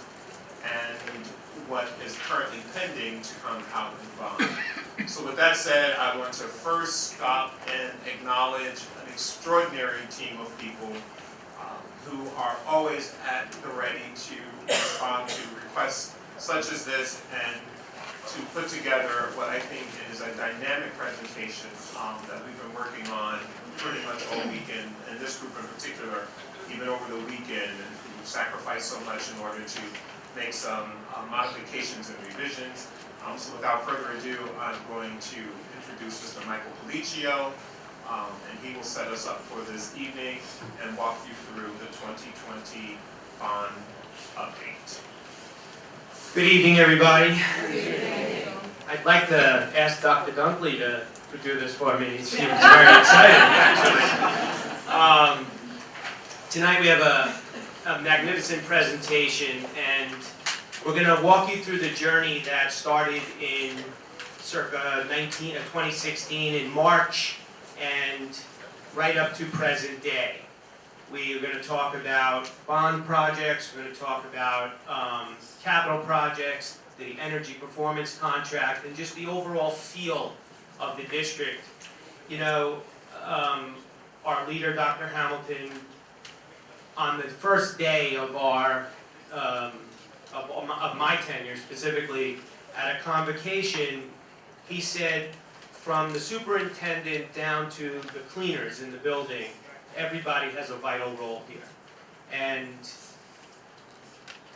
and what is currently pending to come out of the bond. So with that said, I want to first stop and acknowledge an extraordinary team of people who are always at the ready to respond to requests such as this and to put together what I think is a dynamic presentation that we've been working on pretty much all weekend, and this group in particular, even over the weekend, and who sacrificed so much in order to make some modifications and revisions. So without further ado, I'm going to introduce Mr. Michael Policio, and he will set us up for this evening and walk you through the 2020 bond update. Good evening, everybody. Good evening. I'd like to ask Dr. Dunkley to do this for me. He seems very excited, actually. Tonight we have a magnificent presentation, and we're going to walk you through the journey that started in circa 2016 in March and right up to present day. We are going to talk about bond projects, we're going to talk about capital projects, the energy performance contract, and just the overall feel of the district. You know, our leader, Dr. Hamilton, on the first day of our of my tenure specifically, at a convocation, he said, from the superintendent down to the cleaners in the building, everybody has a vital role here. And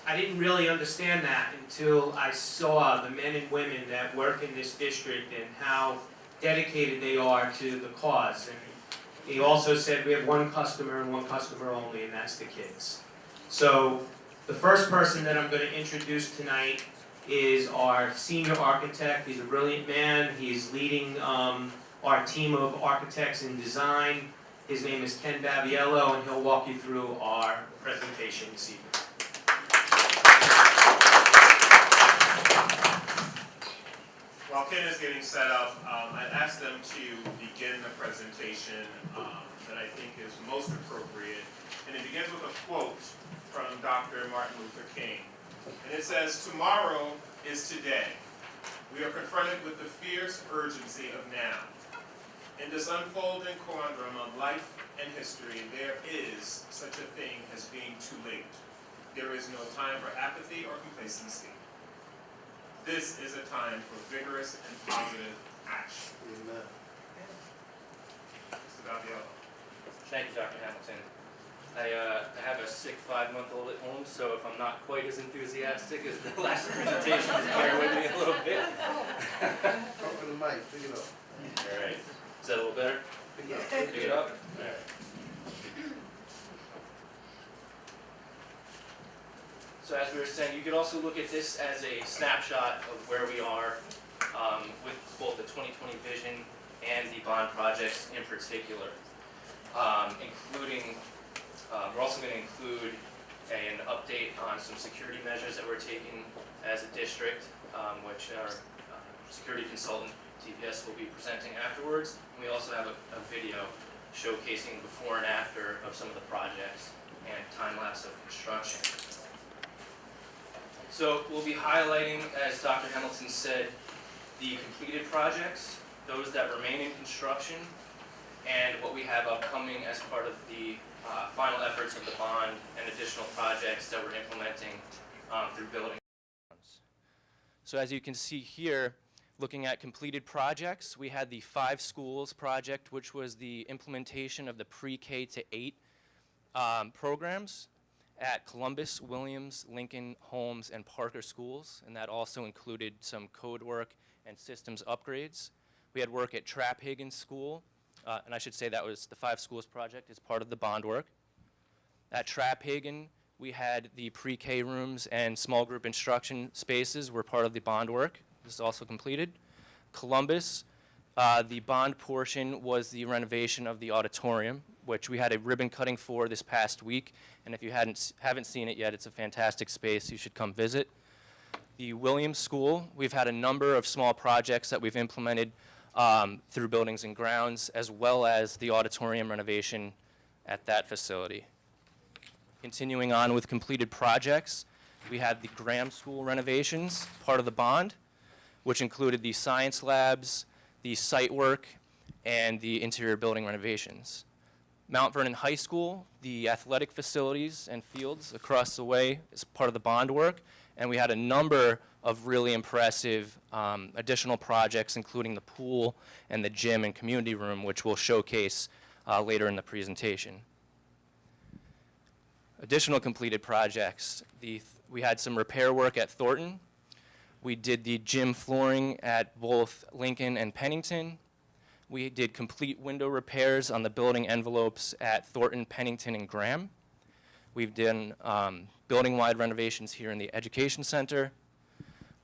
I didn't really understand that until I saw the men and women that work in this district and how dedicated they are to the cause. And he also said we have one customer and one customer only, and that's the kids. So the first person that I'm going to introduce tonight is our senior architect. He's a brilliant man. He's leading our team of architects in design. His name is Ken Babiello, and he'll walk you through our presentation this evening. While Ken is getting set up, I asked them to begin the presentation that I think is most appropriate. And it begins with a quote from Dr. Martin Luther King. And it says, "Tomorrow is today. We are confronted with the fierce urgency of now. In this unfolding conundrum of life and history, there is such a thing as being too late. There is no time for apathy or complacency. This is a time for vigorous and positive action." Amen. Mr. Daviello. Thank you, Dr. Hamilton. I have a sick 5-month-old at home, so if I'm not quite as enthusiastic as the last presentation, just bear with me a little bit. Talk to the mic, pick it up. All right. Is that a little better? Pick it up. Pick it up? All right. So as we were saying, you could also look at this as a snapshot of where we are with both the 2020 vision and the bond projects in particular, including, we're also going to include an update on some security measures that we're taking as a district, which our security consultant, TPS, will be presenting afterwards. And we also have a video showcasing before and after of some of the projects and time-lapse of construction. So we'll be highlighting, as Dr. Hamilton said, the completed projects, those that remain in construction, and what we have upcoming as part of the final efforts of the bond and additional projects that we're implementing through building. So as you can see here, looking at completed projects, we had the 5 schools project, which was the implementation of the pre-K to 8 programs at Columbus, Williams, Lincoln, Holmes, and Parker schools, and that also included some code work and systems upgrades. We had work at Traphagen School, and I should say that was the 5 schools project as part of the bond work. At Traphagen, we had the pre-K rooms and small group instruction spaces were part of the bond work. This is also completed. Columbus, the bond portion was the renovation of the auditorium, which we had a ribbon cutting for this past week, and if you haven't seen it yet, it's a fantastic space. You should come visit. The Williams School, we've had a number of small projects that we've implemented through Buildings and Grounds, as well as the auditorium renovation at that facility. Continuing on with completed projects, we had the Graham School renovations, part of the bond, which included the science labs, the site work, and the interior building renovations. Mount Vernon High School, the athletic facilities and fields across the way is part of the bond work, and we had a number of really impressive additional projects, including the pool and the gym and community room, which we'll showcase later in the presentation. Additional completed projects, we had some repair work at Thornton. We did the gym flooring at both Lincoln and Pennington. We did complete window repairs on the building envelopes at Thornton, Pennington, and Graham. We've done building-wide renovations here in the Education Center.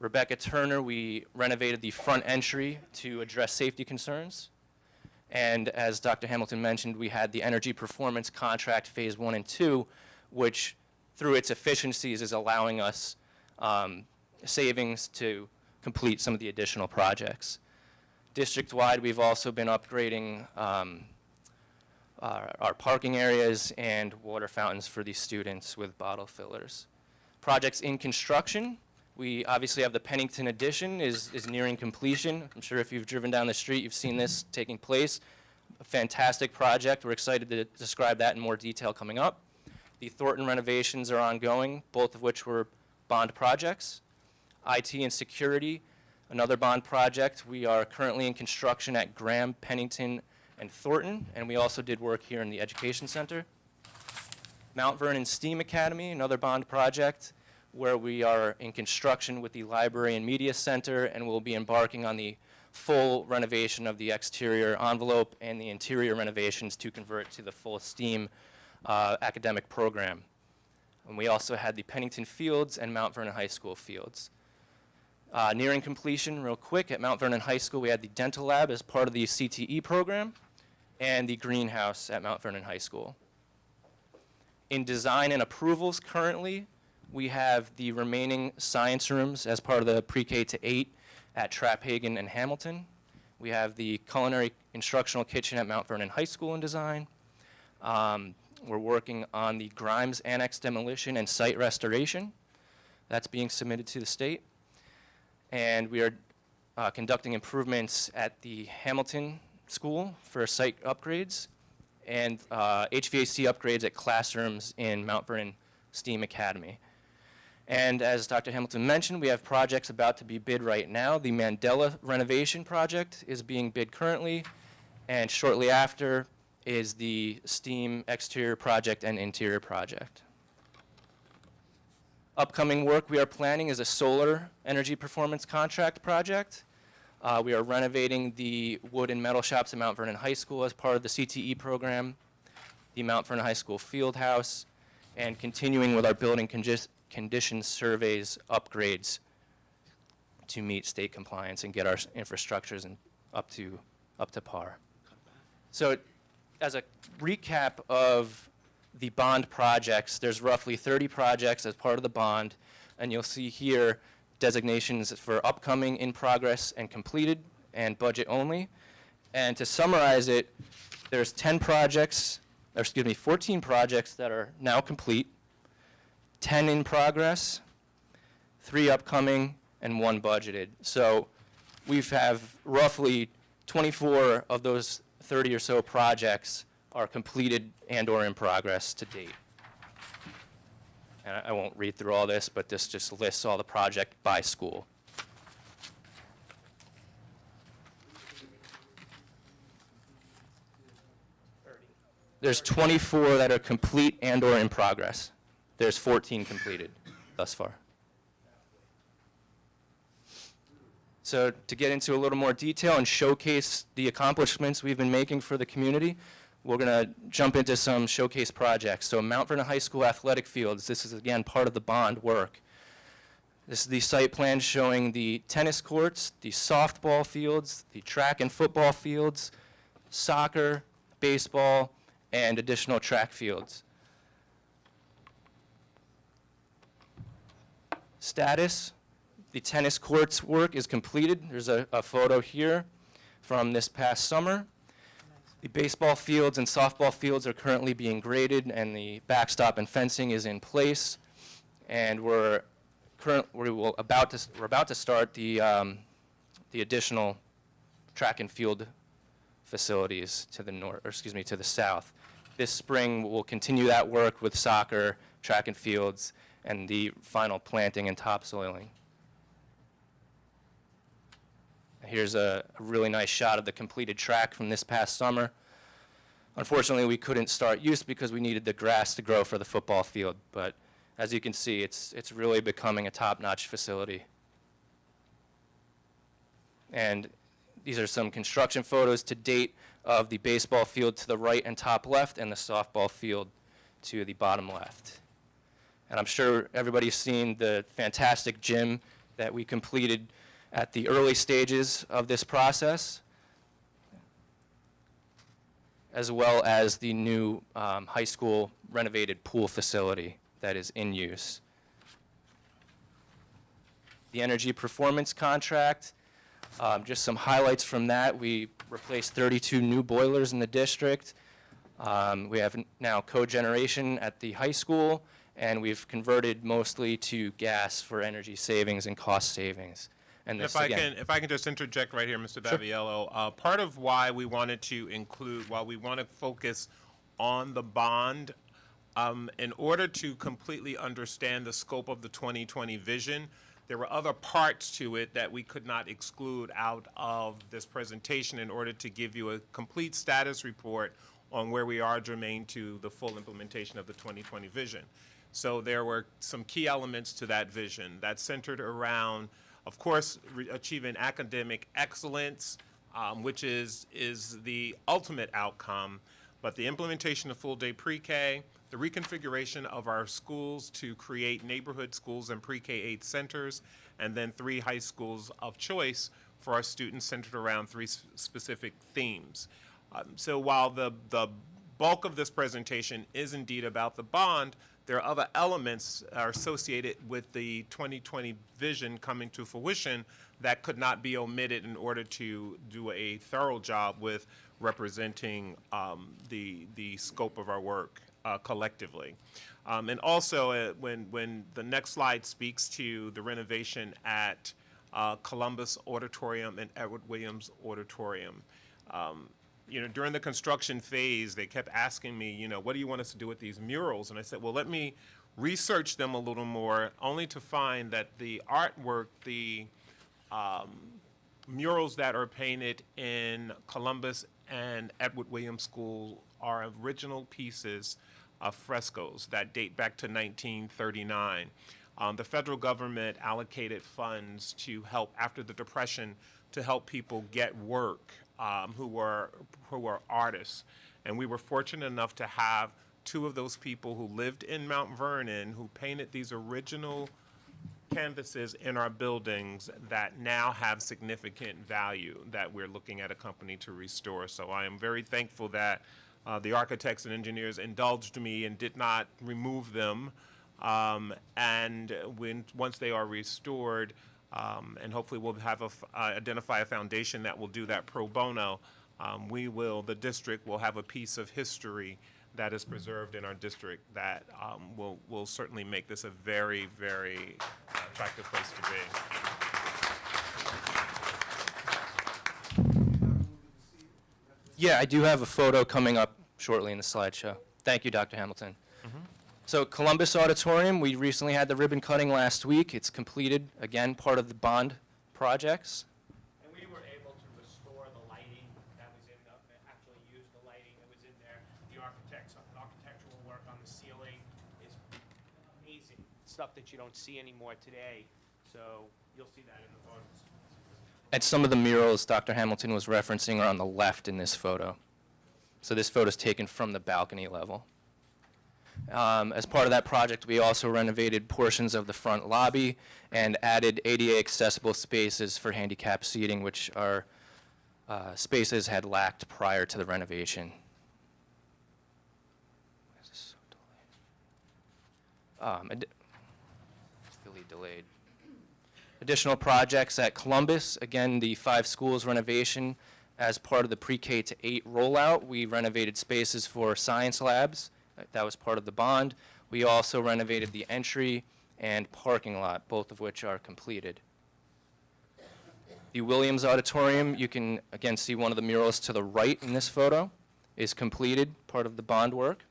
Rebecca Turner, we renovated the front entry to address safety concerns. And as Dr. Hamilton mentioned, we had the energy performance contract phase 1 and 2, which through its efficiencies is allowing us savings to complete some of the additional projects. District-wide, we've also been upgrading our parking areas and water fountains for these students with bottle fillers. Projects in construction, we obviously have the Pennington addition is nearing completion. I'm sure if you've driven down the street, you've seen this taking place. A fantastic project. We're excited to describe that in more detail coming up. The Thornton renovations are ongoing, both of which were bond projects. IT and security, another bond project. We are currently in construction at Graham, Pennington, and Thornton, and we also did work here in the Education Center. Mount Vernon STEAM Academy, another bond project where we are in construction with the Library and Media Center, and we'll be embarking on the full renovation of the exterior envelope and the interior renovations to convert to the full STEAM academic program. And we also had the Pennington Fields and Mount Vernon High School fields. Nearing completion, real quick, at Mount Vernon High School, we had the dental lab as part of the CTE program and the greenhouse at Mount Vernon High School. In design and approvals currently, we have the remaining science rooms as part of the pre-K to 8 at Traphagen and Hamilton. We have the culinary instructional kitchen at Mount Vernon High School in design. We're working on the Grimes Annex demolition and site restoration. That's being submitted to the state. And we are conducting improvements at the Hamilton School for site upgrades and HVAC upgrades at classrooms in Mount Vernon STEAM Academy. And as Dr. Hamilton mentioned, we have projects about to be bid right now. The Mandela renovation project is being bid currently, and shortly after is the STEAM exterior project and interior project. Upcoming work we are planning is a solar energy performance contract project. We are renovating the wood and metal shops at Mount Vernon High School as part of the CTE program, the Mount Vernon High School field house, and continuing with our building condition surveys upgrades to meet state compliance and get our infrastructures up to par. So as a recap of the bond projects, there's roughly 30 projects as part of the bond, and you'll see here designations for upcoming, in progress, and completed, and budget only. And to summarize it, there's 14 projects that are now complete, 10 in progress, 3 upcoming, and 1 budgeted. So we have roughly 24 of those 30 or so projects are completed and or in progress to date. And I won't read through all this, but this just lists all the project by school. There's 24 that are complete and or in progress. There's 14 completed thus far. So to get into a little more detail and showcase the accomplishments we've been making for the community, we're going to jump into some showcase projects. So Mount Vernon High School athletic fields, this is again part of the bond work. This is the site plan showing the tennis courts, the softball fields, the track and football fields, soccer, baseball, and additional track fields. Status, the tennis courts work is completed. There's a photo here from this past summer. The baseball fields and softball fields are currently being graded, and the backstop and fencing is in place. And we're about to start the additional track and field facilities to the to the south. This spring we'll continue that work with soccer, track and fields, and the final planting and topsoiling. Here's a really nice shot of the completed track from this past summer. Unfortunately, we couldn't start use because we needed the grass to grow for the football field, but as you can see, it's really becoming a top-notch facility. And these are some construction photos to date of the baseball field to the right and top left and the softball field to the bottom left. And I'm sure everybody's seen the fantastic gym that we completed at the early stages of this process, as well as the new high school renovated pool facility that is in use. The energy performance contract, just some highlights from that. We replaced 32 new boilers in the district. We have now cogeneration at the high school, and we've converted mostly to gas for energy savings and cost savings. And this, if I can just interject right here, Mr. Baviello, part of why we wanted to include, while we want to focus on the bond, in order to completely understand the scope of the 2020 vision, there were other parts to it that we could not exclude out of this presentation in order to give you a complete status report on where we are germane to the full implementation of the 2020 vision. So there were some key elements to that vision that centered around, of course, achieving academic excellence, which is the ultimate outcome, but the implementation of full-day pre-K, the reconfiguration of our schools to create neighborhood schools and pre-K-8 centers, and then 3 high schools of choice for our students centered around 3 specific themes. So while the bulk of this presentation is indeed about the bond, there are other elements that are associated with the 2020 vision coming to fruition that could not be omitted in order to do a thorough job with representing the scope of our work collectively. And also, when the next slide speaks to the renovation at Columbus Auditorium and Edward Williams Auditorium, during the construction phase, they kept asking me, what do you want us to do with these murals? And I said, well, let me research them a little more, only to find that the artwork, the murals that are painted in Columbus and Edward Williams School are original pieces of frescoes that date back to 1939. The federal government allocated funds to help, after the Depression, to help people get work who were artists. And we were fortunate enough to have two of those people who lived in Mount Vernon, who painted these original canvases in our buildings that now have significant value that we're looking at a company to restore. So I am very thankful that the architects and engineers indulged me and did not remove them. Once they are restored, and hopefully we'll have identify a foundation that will do that pro bono, the district will have a piece of history that is preserved in our district that will certainly make this a very, very attractive place to be. Yeah, I do have a photo coming up shortly in the slideshow. Thank you, Dr. Hamilton. So Columbus Auditorium, we recently had the ribbon cutting last week. It's completed, again, part of the bond projects. And we were able to restore the lighting that was in the, actually use the lighting that was in there. The architectural work on the ceiling is amazing. Stuff that you don't see anymore today. So you'll see that in the photos. And some of the murals Dr. Hamilton was referencing are on the left in this photo. So this photo is taken from the balcony level. As part of that project, we also renovated portions of the front lobby and added ADA accessible spaces for handicap seating, which our spaces had lacked prior to the renovation. Why is this so delayed? Really delayed. Additional projects at Columbus, again, the 5 schools renovation. As part of the pre-K to 8 rollout, we renovated spaces for science labs. That was part of the bond. We also renovated the entry and parking lot, both of which are completed. The Williams Auditorium, you can again see one of the murals to the right in this photo, is completed, part of the bond work.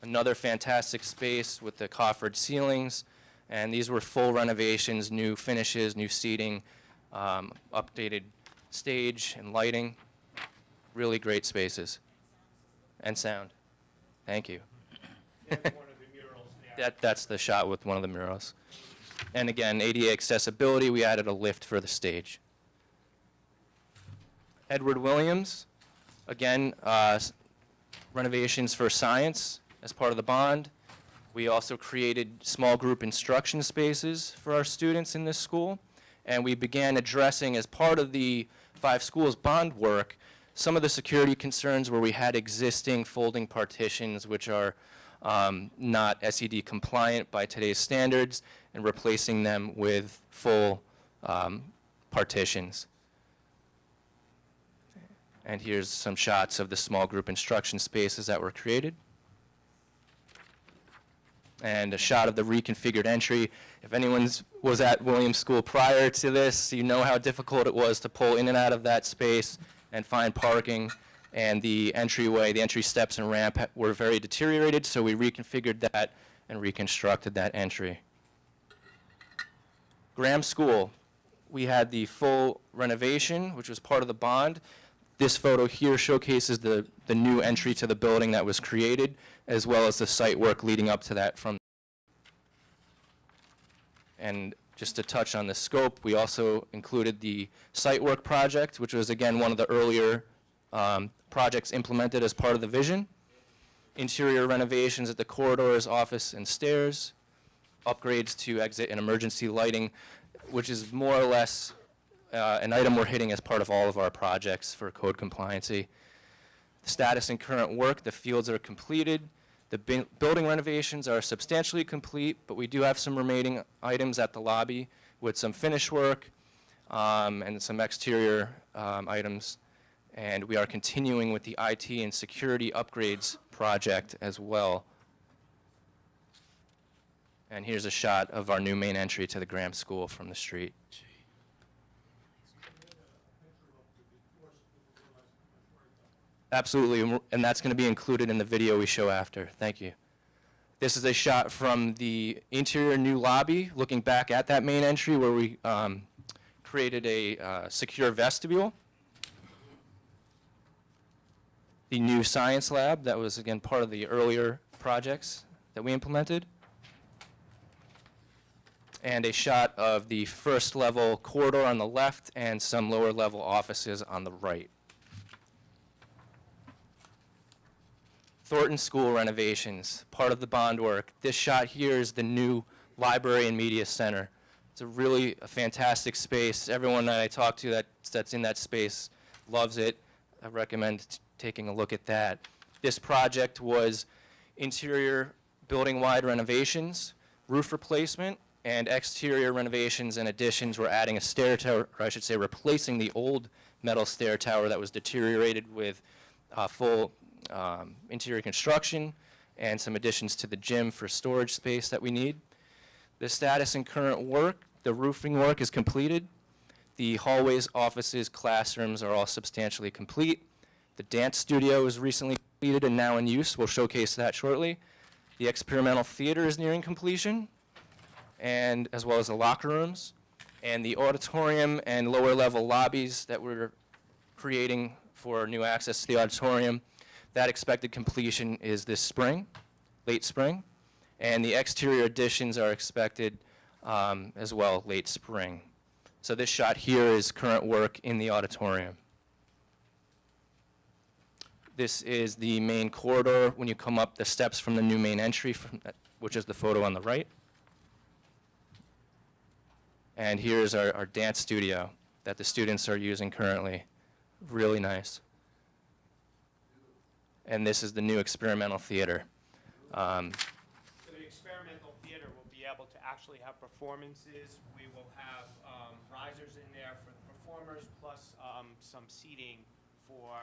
Another fantastic space with the coffered ceilings, and these were full renovations, new finishes, new seating, updated stage and lighting. Really great spaces. And sound. Thank you. One of the murals there. That's the shot with one of the murals. And again, ADA accessibility, we added a lift for the stage. Edward Williams, again, renovations for science as part of the bond. We also created small group instruction spaces for our students in this school. And we began addressing, as part of the 5 schools bond work, some of the security concerns where we had existing folding partitions which are not SED compliant by today's standards, and replacing them with full partitions. And here's some shots of the small group instruction spaces that were created. And a shot of the reconfigured entry. If anyone was at Williams School prior to this, you know how difficult it was to pull in and out of that space and find parking, and the entryway, the entry steps and ramp were very deteriorated, so we reconfigured that and reconstructed that entry. Graham School, we had the full renovation, which was part of the bond. This photo here showcases the new entry to the building that was created, as well as the site work leading up to that from. And just to touch on the scope, we also included the site work project, which was again one of the earlier projects implemented as part of the vision. Interior renovations at the corridors, office, and stairs. Upgrades to exit and emergency lighting, which is more or less an item we're hitting as part of all of our projects for code compliancy. The status and current work, the fields are completed. The building renovations are substantially complete, but we do have some remaining items at the lobby with some finish work and some exterior items. And we are continuing with the IT and security upgrades project as well. And here's a shot of our new main entry to the Graham School from the street. Absolutely, and that's going to be included in the video we show after. Thank you. This is a shot from the interior new lobby, looking back at that main entry where we created a secure vestibule. The new science lab, that was again part of the earlier projects that we implemented. And a shot of the first level corridor on the left and some lower level offices on the right. Thornton School renovations, part of the bond work. This shot here is the new library and media center. It's a fantastic space. Everyone that I talk to that's in that space loves it. I recommend taking a look at that. This project was interior building-wide renovations, roof replacement, and exterior renovations and additions. We're adding a stair tower, or I should say replacing the old metal stair tower that was deteriorated with full interior construction and some additions to the gym for storage space that we need. The status and current work, the roofing work is completed. The hallways, offices, classrooms are all substantially complete. The dance studio is recently completed and now in use. We'll showcase that shortly. The experimental theater is nearing completion, and as well as the locker rooms. And the auditorium and lower level lobbies that we're creating for new access to the auditorium, that expected completion is this spring, late spring. And the exterior additions are expected as well, late spring. So this shot here is current work in the auditorium. This is the main corridor when you come up the steps from the new main entry, which is the photo on the right. And here's our dance studio that the students are using currently. Really nice. And this is the new experimental theater. So the experimental theater will be able to actually have performances. We will have risers in there for the performers, plus some seating for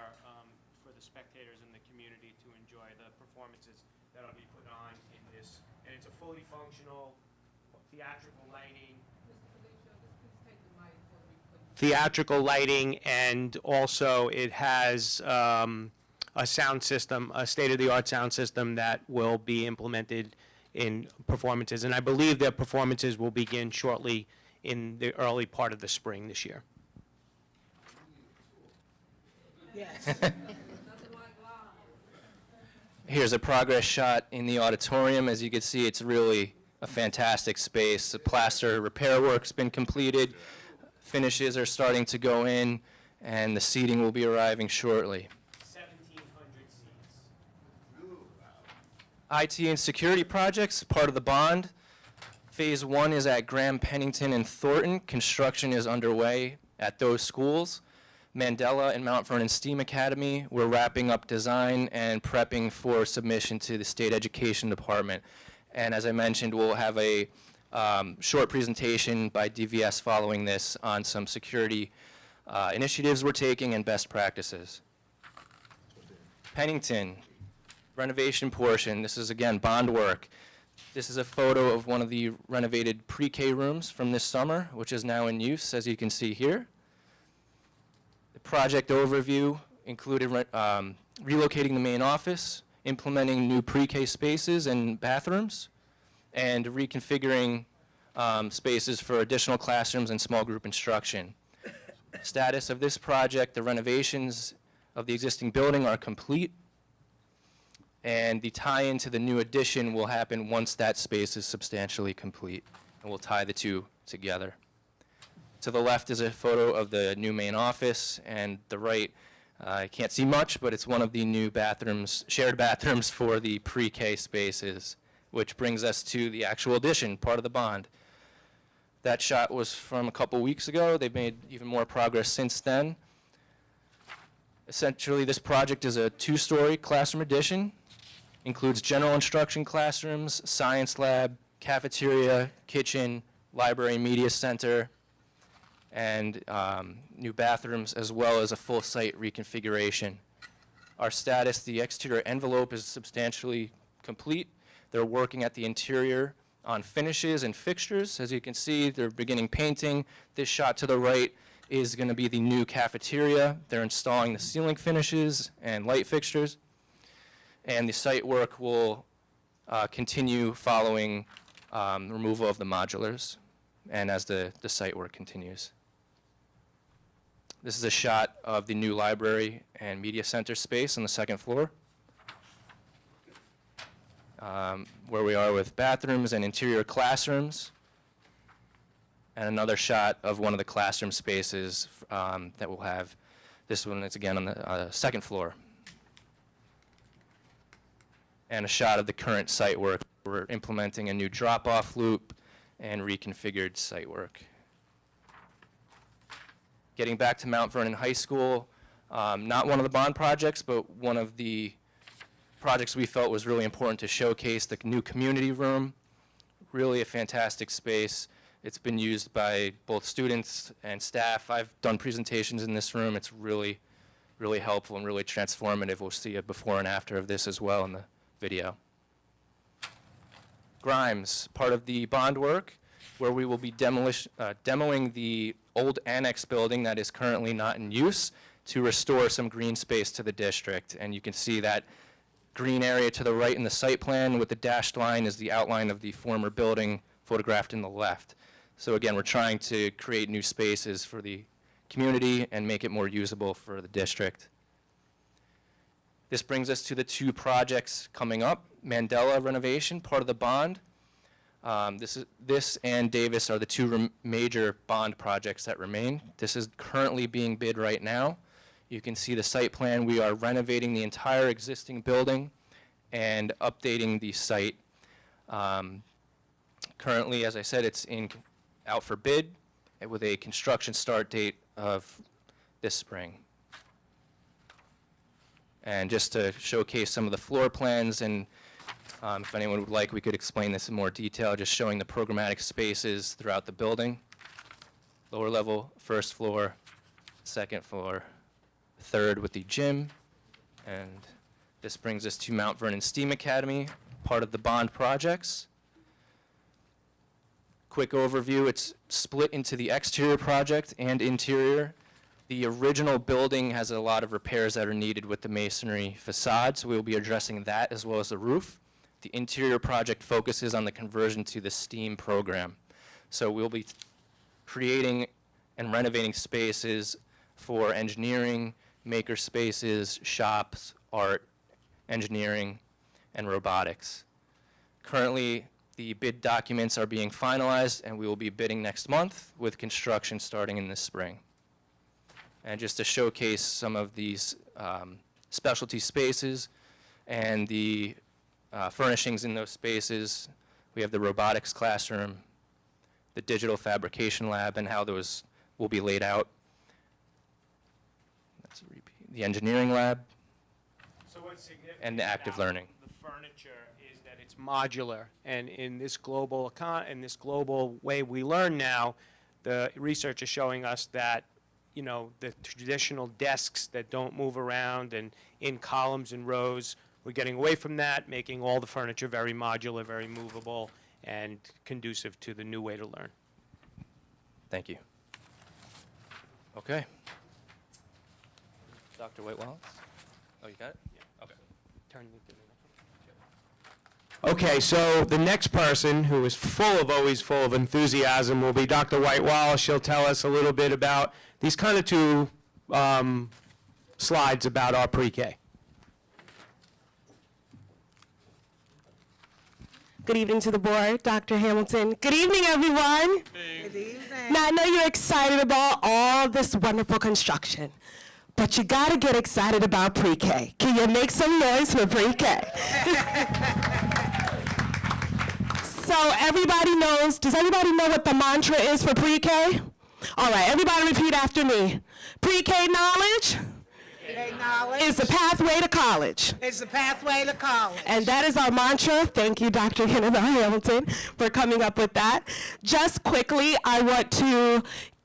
the spectators in the community to enjoy the performances that will be put on in this. And it's a fully functional theatrical lighting. Theatrical lighting, and also it has a sound system, a state-of-the-art sound system that will be implemented in performances. And I believe their performances will begin shortly in the early part of the spring this year. Yes. Here's a progress shot in the auditorium. As you can see, it's really a fantastic space. The plaster repair work's been completed. Finishes are starting to go in, and the seating will be arriving shortly. 1,700 seats. IT and security projects, part of the bond. Phase 1 is at Graham, Pennington, and Thornton. Construction is underway at those schools. Mandela and Mount Vernon STEAM Academy, we're wrapping up design and prepping for submission to the State Education Department. And as I mentioned, we'll have a short presentation by DVS following this on some security initiatives we're taking and best practices. Pennington, renovation portion. This is, again, bond work. This is a photo of one of the renovated pre-K rooms from this summer, which is now in use, as you can see here. The project overview included relocating the main office, implementing new pre-K spaces and bathrooms, and reconfiguring spaces for additional classrooms and small group instruction. Status of this project, the renovations of the existing building are complete, and the tie-in to the new addition will happen once that space is substantially complete, and we'll tie the two together. To the left is a photo of the new main office, and the right, I can't see much, but it's one of the new bathrooms, shared bathrooms for the pre-K spaces, which brings us to the actual addition, part of the bond. That shot was from a couple weeks ago. They've made even more progress since then. Essentially, this project is a 2-story classroom addition, includes general instruction classrooms, science lab, cafeteria, kitchen, library, media center, and new bathrooms, as well as a full site reconfiguration. Our status, the exterior envelope is substantially complete. They're working at the interior on finishes and fixtures. As you can see, they're beginning painting. This shot to the right is going to be the new cafeteria. They're installing the ceiling finishes and light fixtures. And the site work will continue following removal of the modulars and as the site work continues. This is a shot of the new library and media center space on the 2nd floor, where we are with bathrooms and interior classrooms. And another shot of one of the classroom spaces that we'll have. This one is again on the 2nd floor. and a shot of the current site work. We're implementing a new drop-off loop and reconfigured site work. Getting back to Mount Vernon High School, not one of the bond projects, but one of the projects we felt was really important to showcase, the new community room. Really a fantastic space. It's been used by both students and staff. I've done presentations in this room. It's really, really helpful and really transformative. We'll see a before and after of this as well in the video. Grimes, part of the bond work, where we will be demoing the old annex building that is currently not in use to restore some green space to the district. And you can see that green area to the right in the site plan with the dashed line is the outline of the former building photographed in the left. So again, we're trying to create new spaces for the community and make it more usable for the district. This brings us to the two projects coming up. Mandela renovation, part of the bond. This and Davis are the two major bond projects that remain. This is currently being bid right now. You can see the site plan. We are renovating the entire existing building and updating the site. Currently, as I said, it's out for bid with a construction start date of this spring. And just to showcase some of the floor plans, and if anyone would like, we could explain this in more detail, just showing the programmatic spaces throughout the building. Lower level, first floor, second floor, third with the gym. And this brings us to Mount Vernon STEAM Academy, part of the bond projects. Quick overview, it's split into the exterior project and interior. The original building has a lot of repairs that are needed with the masonry facade, so we'll be addressing that as well as the roof. The interior project focuses on the conversion to the STEAM program. So we'll be creating and renovating spaces for engineering, maker spaces, shops, art, engineering, and robotics. Currently, the bid documents are being finalized, and we will be bidding next month with construction starting in the spring. And just to showcase some of these specialty spaces and the furnishings in those spaces, we have the robotics classroom, the digital fabrication lab, and how those will be laid out. That's a repeat. The engineering lab, So what's significant and the active learning. The furniture is that it's modular, and in this global way we learn now, the research is showing us that, you know, the traditional desks that don't move around and in columns and rows, we're getting away from that, making all the furniture very modular, very movable, and conducive to the new way to learn. Thank you. Okay. Dr. White-Wallace? Oh, you got it? Yeah. Okay. Turn the Okay, so the next person who is always full of enthusiasm will be Dr. White-Wallace. She'll tell us a little bit about these kind of two slides about our pre-K. Good evening to the board, Dr. Hamilton. Good evening, everyone. Good evening. Now, I know you're excited about all this wonderful construction, but you gotta get excited about pre-K. Can you make some noise for pre-K? So everybody knows, does everybody know what the mantra is for pre-K? All right, everybody repeat after me. Pre-K knowledge is the pathway to college. It's the pathway to college. And that is our mantra. Thank you, Dr. Kenneth Hamilton, for coming up with that. Just quickly, I want to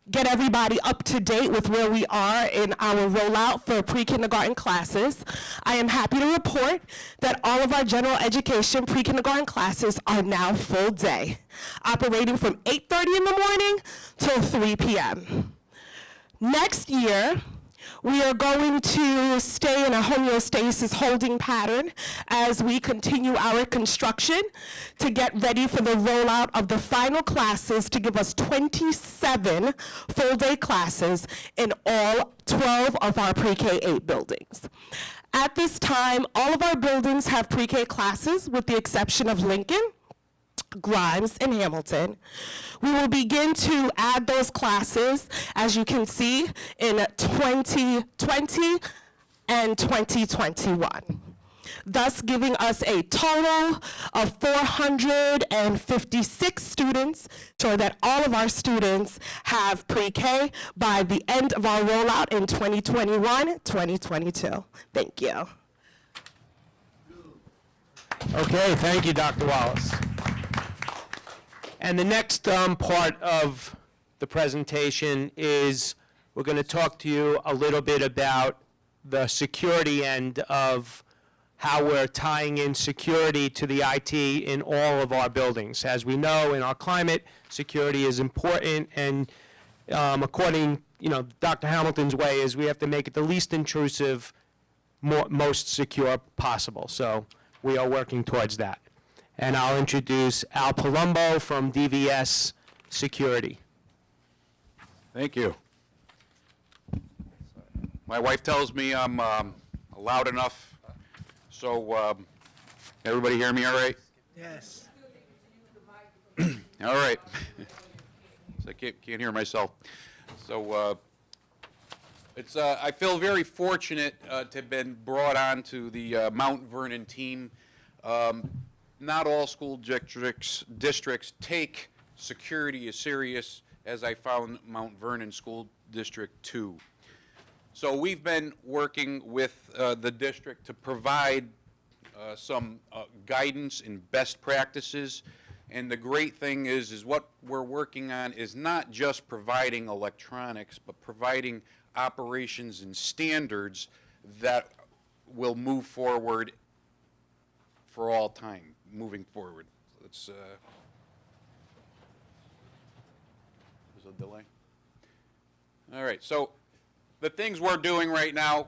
get everybody up to date with where we are in our rollout for pre-kindergarten classes. I am happy to report that all of our general education pre-kindergarten classes are now full day, operating from 8:30 in the morning till 3 p.m. Next year, we are going to stay in a homeostasis holding pattern as we continue our construction to get ready for the rollout of the final classes to give us 27 full-day classes in all 12 of our pre-K-8 buildings. At this time, all of our buildings have pre-K classes with the exception of Lincoln, Grimes, and Hamilton. We will begin to add those classes, as you can see, in 2020 and 2021. thus giving us a total of 456 students, so that all of our students have pre-K by the end of our rollout in 2021-2022. Thank you. Okay, thank you, Dr. Wallace. And the next part of the presentation is we're going to talk to you a little bit about the security end of how we're tying in security to the IT in all of our buildings. As we know, in our climate, security is important, and according, Dr. Hamilton's way is we have to make it the least intrusive, most secure possible. So we are working towards that. And I'll introduce Al Palumbo from DVS Security. Thank you. My wife tells me I'm loud enough, so everybody hear me all right? Yes. All right. So I can't hear myself. So I feel very fortunate to have been brought on to the Mount Vernon team. Not all school districts take security as serious as I found Mount Vernon School District 2. So we've been working with the district to provide some guidance and best practices. And the great thing is what we're working on is not just providing electronics, but providing operations and standards that will move forward for all time, moving forward. Let's, there's a delay. All right, so the things we're doing right now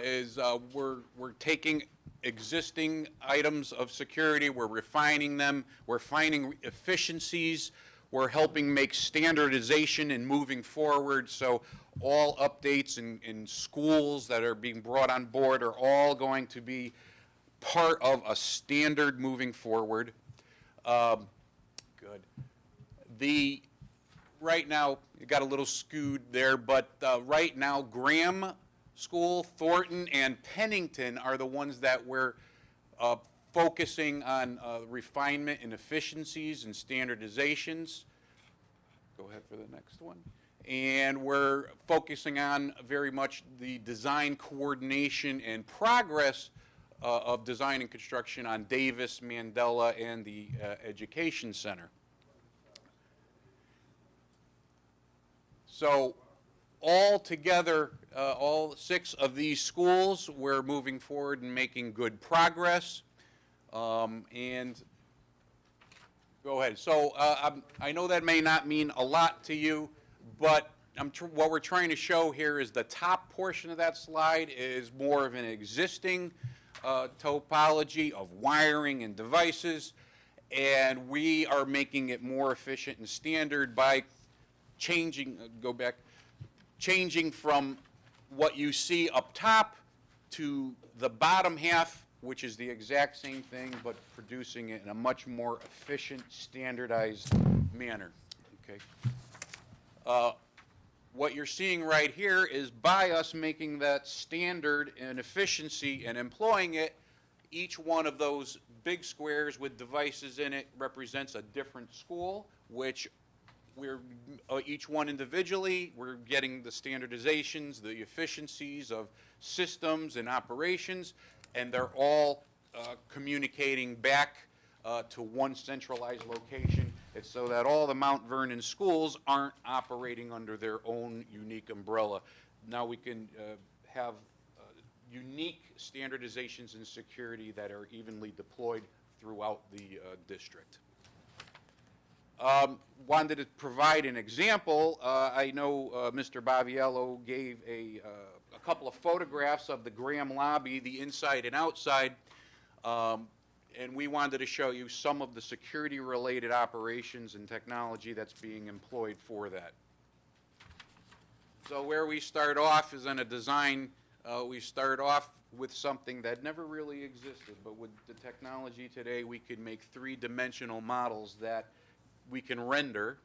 is we're taking existing items of security, we're refining them, we're finding efficiencies, we're helping make standardization and moving forward. So all updates in schools that are being brought on board are all going to be part of a standard moving forward. Good. Right now, you got a little skewed there, but right now, Graham School, Thornton, and Pennington are the ones that we're focusing on refinement and efficiencies and standardizations. Go ahead for the next one. And we're focusing on very much the design coordination and progress of design and construction on Davis, Mandela, and the Education Center. So all together, all 6 of these schools, we're moving forward and making good progress. And go ahead. So I know that may not mean a lot to you, but what we're trying to show here is the top portion of that slide is more of an existing topology of wiring and devices, and we are making it more efficient and standard by changing from what you see up top to the bottom half, which is the exact same thing, but producing it in a much more efficient, standardized manner. Okay. What you're seeing right here is by us making that standard and efficiency and employing it, each one of those big squares with devices in it represents a different school, which we're each one individually, we're getting the standardizations, the efficiencies of systems and operations, and they're all communicating back to one centralized location. It's so that all the Mount Vernon schools aren't operating under their own unique umbrella. Now we can have unique standardizations and security that are evenly deployed throughout the district. Wanted to provide an example. I know Mr. Baviello gave a couple of photographs of the Graham lobby, the inside and outside, and we wanted to show you some of the security-related operations and technology that's being employed for that. So where we start off is in a design. We start off with something that never really existed, but with the technology today, we can make 3-dimensional models that we can render.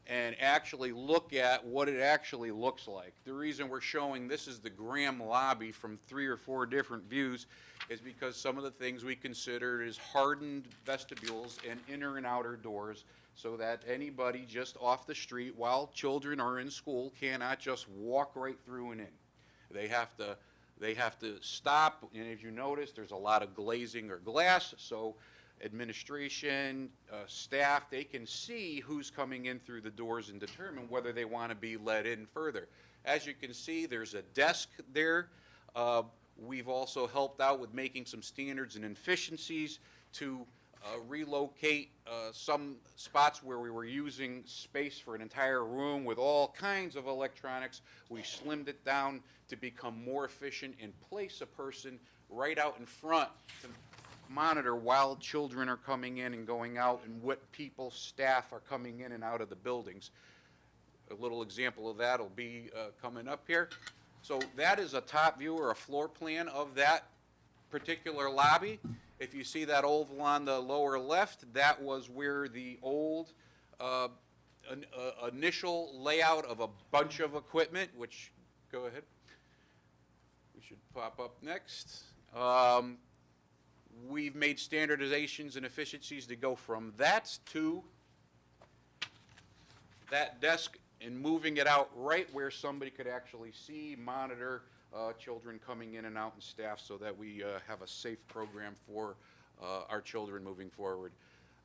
and actually look at what it actually looks like. The reason we're showing this is the Graham lobby from 3 or 4 different views is because some of the things we consider is hardened vestibules and inner and outer doors, so that anybody just off the street while children are in school cannot just walk right through and in. They have to stop, and as you notice, there's a lot of glazing or glass, so administration, staff, they can see who's coming in through the doors and determine whether they want to be let in further. As you can see, there's a desk there. We've also helped out with making some standards and efficiencies to relocate some spots where we were using space for an entire room with all kinds of electronics. We slimmed it down to become more efficient and place a person right out in front to monitor while children are coming in and going out and what people, staff are coming in and out of the buildings. A little example of that will be coming up here. So that is a top view or a floor plan of that particular lobby. If you see that oval on the lower left, that was where the old initial layout of a bunch of equipment, which, go ahead, we should pop up next. We've made standardizations and efficiencies to go from that to that desk and moving it out right where somebody could actually see, monitor children coming in and out and staff, so that we have a safe program for our children moving forward.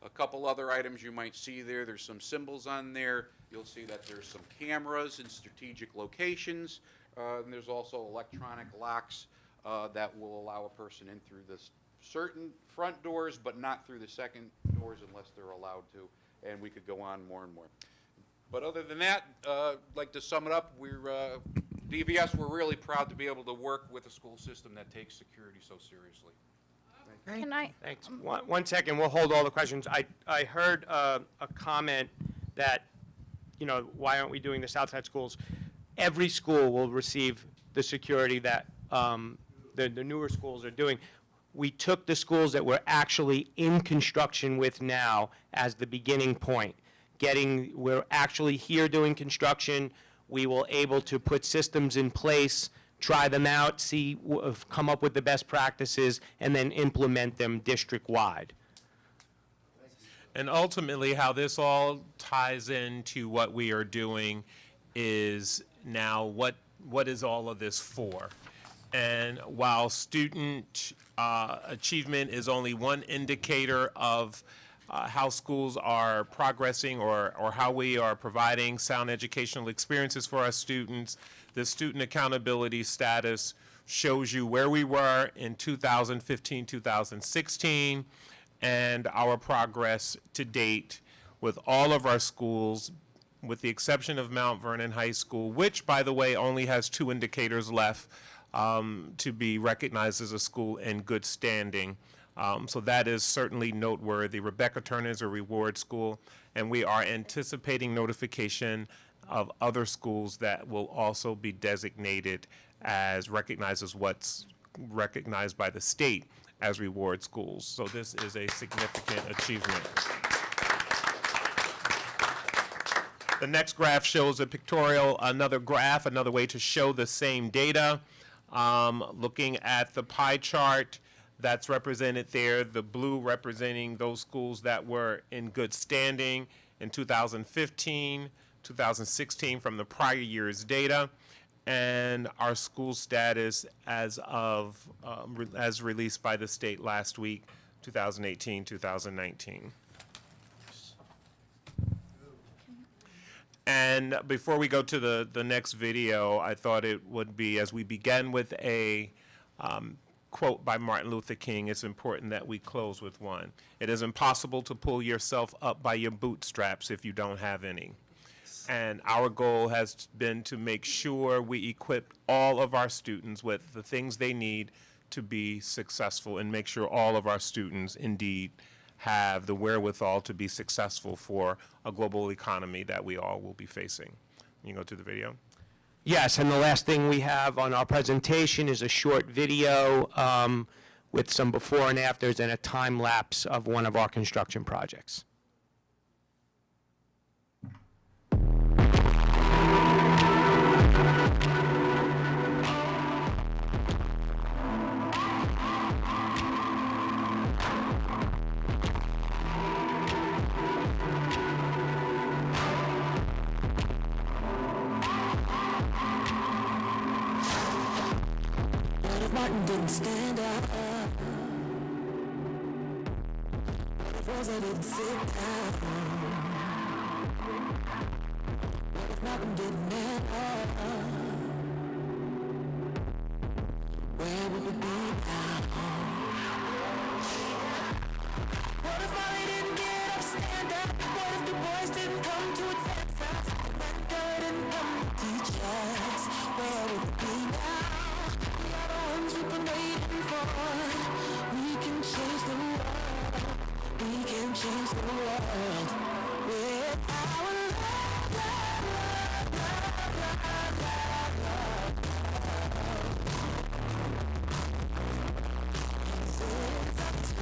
A couple other items you might see there. There's some symbols on there. You'll see that there's some cameras in strategic locations. And there's also electronic locks that will allow a person in through this certain front doors, but not through the second doors unless they're allowed to. And we could go on more and more. But other than that, I'd like to sum it up. DVS, we're really proud to be able to work with a school system that takes security so seriously. Can I? Thanks. One second, we'll hold all the questions. I heard a comment that, why aren't we doing this outside schools? Every school will receive the security that the newer schools are doing. We took the schools that we're actually in construction with now as the beginning point. We're actually here doing construction. We will able to put systems in place, try them out, come up with the best practices, and then implement them district-wide. And ultimately, how this all ties into what we are doing is now what is all of this for? And while student achievement is only one indicator of how schools are progressing or how we are providing sound educational experiences for our students, the student accountability status shows you where we were in 2015, 2016, and our progress to date with all of our schools, with the exception of Mount Vernon High School, which, by the way, only has 2 indicators left to be recognized as a school in good standing. So that is certainly noteworthy. Rebecca Turner is a reward school, and we are anticipating notification of other schools that will also be designated as recognized as what's recognized by the state as reward schools. So this is a significant achievement. The next graph shows a pictorial, another graph, another way to show the same data. Looking at the pie chart that's represented there, the blue representing those schools that were in good standing in 2015, 2016 from the prior year's data, and our school status as of as released by the state last week, 2018, 2019. And before we go to the next video, I thought it would be, as we begin with a quote by Martin Luther King, it's important that we close with one. It is impossible to pull yourself up by your bootstraps if you don't have any. And our goal has been to make sure we equip all of our students with the things they need to be successful, and make sure all of our students indeed have the wherewithal to be successful for a global economy that we all will be facing. You can go to the video. Yes, and the last thing we have on our presentation is a short video with some before and afters and a time lapse of one of our construction projects. if Martin didn't stand up? What if Rosa didn't sit down? What if Malcolm didn't man up? Where would we be now? What if Molly didn't get up, stand up? What if the boys didn't come to advance us? When God didn't come to teach us? Where would we be now? We are the ones we've been waiting for. We can change the world. We can change the world with our love, love, love, love, love, love, love. So it's up to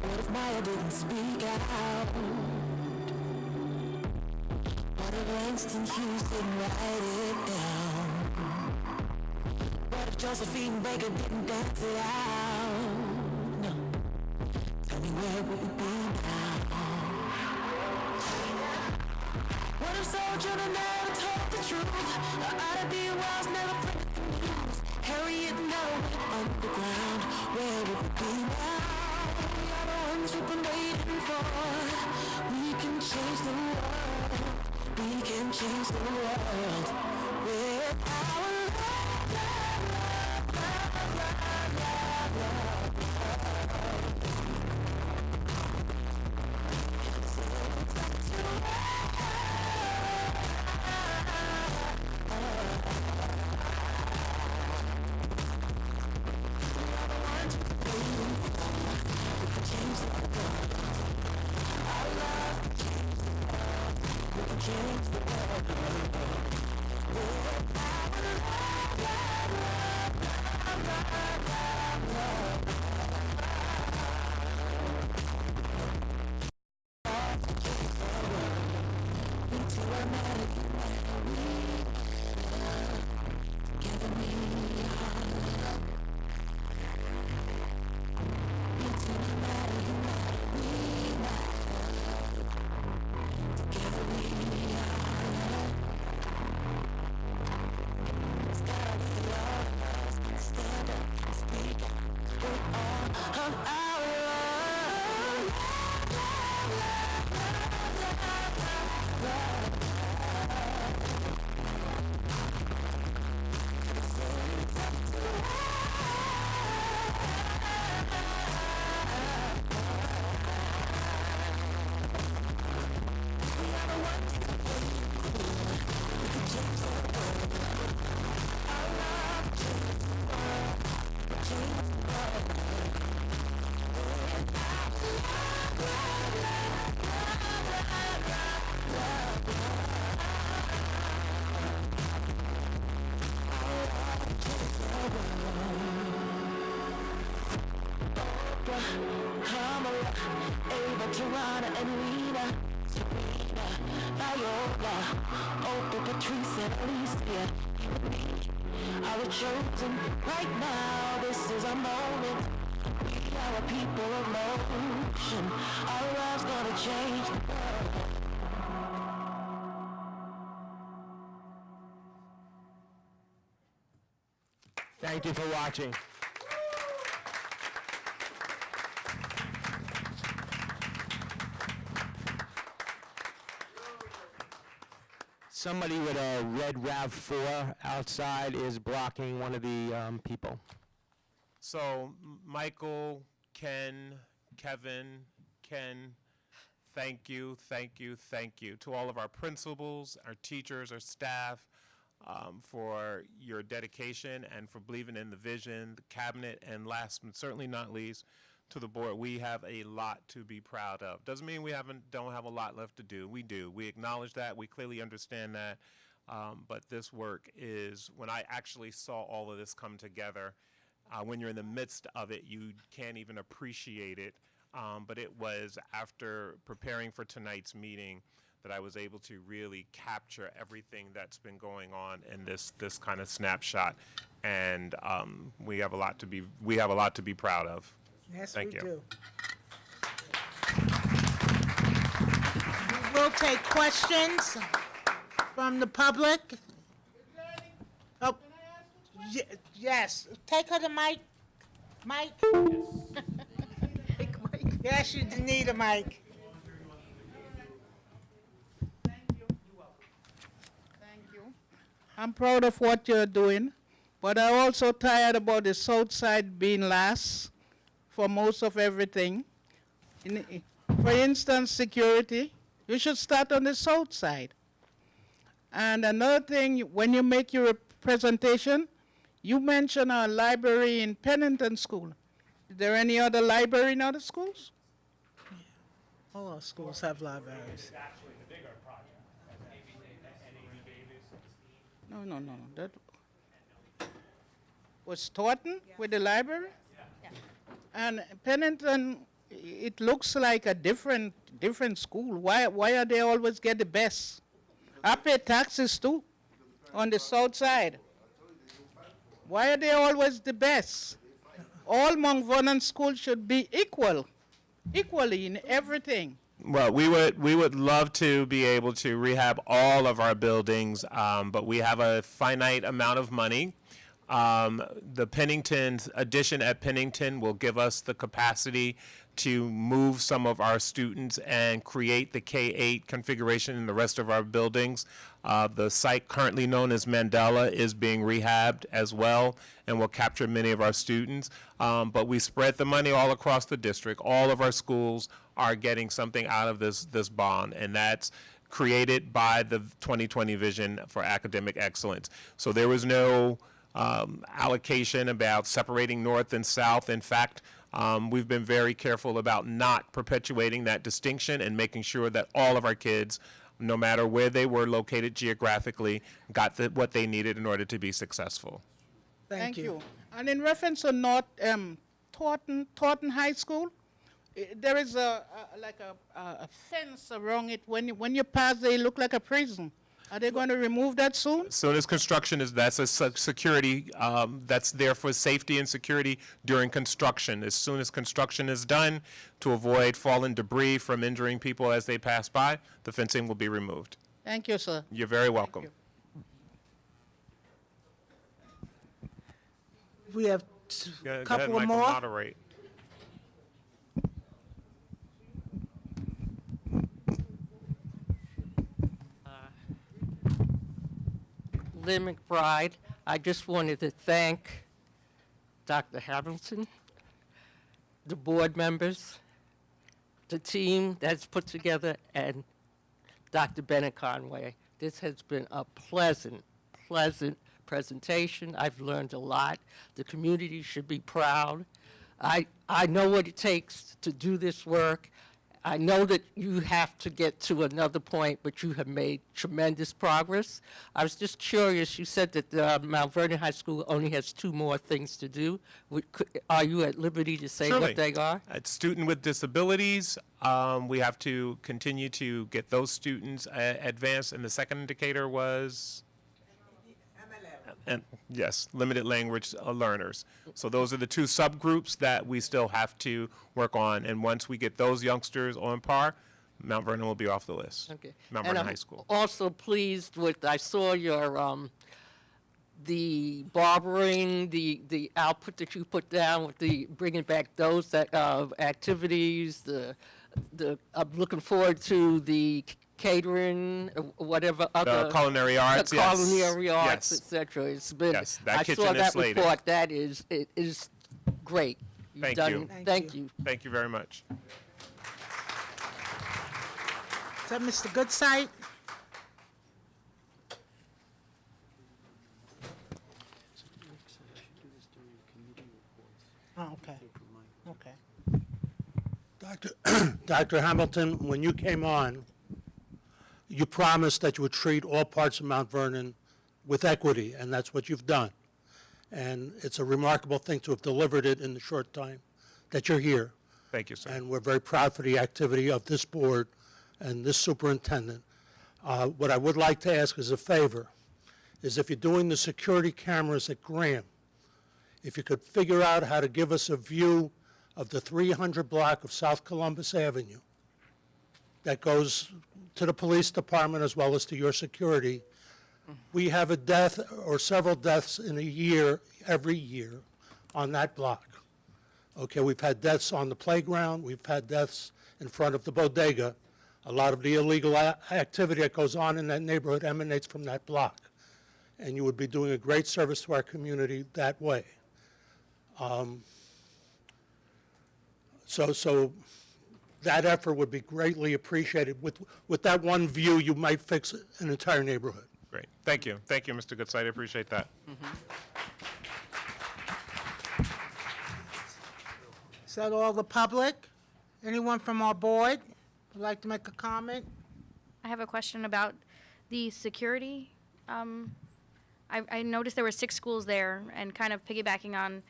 what if Maya didn't speak out? What if Langston Hughes didn't write it down? What if Josephine Baker didn't dance it out? No. Tell me where would we be now? What if Soldier never told the truth? Ida B. Wells never printed the news. Harriet never went underground. Where would we be now? We are the ones we've been waiting for. We can change the world. We can change the world with our love, love, love, love, love, love, so it's up to change the world. Our love can change the world. We can change the world with our love, love, love, love, love, love, love. Love can change the world. Me too, I matter, you matter, we matter. Together we are. Me too, I matter, you matter, we matter. Together we are. It's gotta be all of us. Stand up and speak out. We're all of our love. Love, love, love, love, love, love. So it's up to we are the ones who we can change the world. Our love changes the world. Change the world. With our love, love, love, love, love, love, our love changes the world. Oprah, Kamala, Ava, Tarana, and Rita, Serena, Viola, Oprah, Patrice, and Alicia. You and me are the chosen. Right now, this is our moment. We are a people of motion. Our love's gonna change the world. Thank you for watching. Somebody with a red RAV4 outside is blocking one of the people. So, Michael, Ken, Kevin, Ken, thank you, thank you, thank you to all of our principals, our teachers, our staff, for your dedication and for believing in the vision, the cabinet, and last but certainly not least, to the board. We have a lot to be proud of. Doesn't mean we don't have a lot left to do. We do. We acknowledge that. We clearly understand that. But this work is, when I actually saw all of this come together, when you're in the midst of it, you can't even appreciate it. But it was after preparing for tonight's meeting that I was able to really capture everything that's been going on in this kind of snapshot, and we have a lot to be proud of. Yes, Thank we you. do. We'll take questions from the public. Oh, yes, take her the mic. Mike? Yes, you need a mic. I'm proud of what you're doing, but I'm also tired about the south side being last for most of everything. For instance, security, you should start on the south side. And another thing, when you make your presentation, you mention a library in Pennington School. Is there any other library in other schools? All our schools have libraries. No. That was Taunton with the library? And Pennington, it looks like a different school. Why are they always get the best? I pay taxes too on the south side. Why are they always the best? All Mount Vernon schools should be equally in everything. Well, we would love to be able to rehab all of our buildings, but we have a finite amount of money. The Pennington addition at Pennington will give us the capacity to move some of our students and create the K-8 configuration in the rest of our buildings. The site currently known as Mandela is being rehabbed as well and will capture many of our students. But we spread the money all across the district. All of our schools are getting something out of this bond, and that's created by the 2020 Vision for Academic Excellence. So there was no allocation about separating north and south. In fact, we've been very careful about not perpetuating that distinction and making sure that all of our kids, no matter where they were located geographically, got what they needed in order to be successful. Thank you. And in reference to Taunton High School, there is a fence around it. When you pass, they look like a prison. Are they going to remove that soon? As soon as construction is, that's a security, that's there for safety and security during construction. As soon as construction is done, to avoid fallen debris from injuring people as they pass by, the fencing will be removed. Thank you, sir. You're very welcome. We have Go a ahead, couple Michael, more. moderate. Lynn McBride. I just wanted to thank Dr. Hamilton, the board members, the team that's put together, and Dr. Bennett Conway. This has been a pleasant presentation. I've learned a lot. The community should be proud. I know what it takes to do this work. I know that you have to get to another point, but you have made tremendous progress. I was just curious, you said that Mount Vernon High School only has 2 more things to do. Are you at liberty to say Surely. what they are? A student with disabilities, we have to continue to get those students advanced, and the second indicator was? And yes, limited language learners. So those are the 2 subgroups that we still have to work on, and once we get those youngsters on par, Mount Vernon will be off the list. Okay. Mount And Vernon I'm High School. also pleased with, I saw your, the barbering, the output that you put down with the bringing back those that, activities, I'm looking forward to the catering, whatever other. culinary arts, the yes. culinary arts, Yes. et cetera. It's been, Yes, that I kitchen saw is that slated. report. That is, it is great. You've Thank done- you. Thank you. Thank you very much. Is that Mr. Goodsight? Oh, okay. Okay. Dr. Hamilton, when you came on, you promised that you would treat all parts of Mount Vernon with equity, and that's what you've done. and it's a remarkable thing to have delivered it in the short time that you're here. Thank you, sir. And we're very proud for the activity of this board and this superintendent. What I would like to ask as a favor is if you're doing the security cameras at Graham, if you could figure out how to give us a view of the 300 block of South Columbus Avenue that goes to the police department as well as to your security. We have a death or several deaths in a year, every year, on that block. Okay, we've had deaths on the playground, we've had deaths in front of the bodega. A lot of the illegal activity that goes on in that neighborhood emanates from that block. And you would be doing a great service to our community that way. So that effort would be greatly appreciated. With that one view, you might fix an entire neighborhood. Great. Thank you. Thank you, Mr. Goodside. I appreciate that. Is that all the public? Anyone from our board would like to make a comment? I have a question about the security. I noticed there were 6 schools there, and kind of piggybacking on,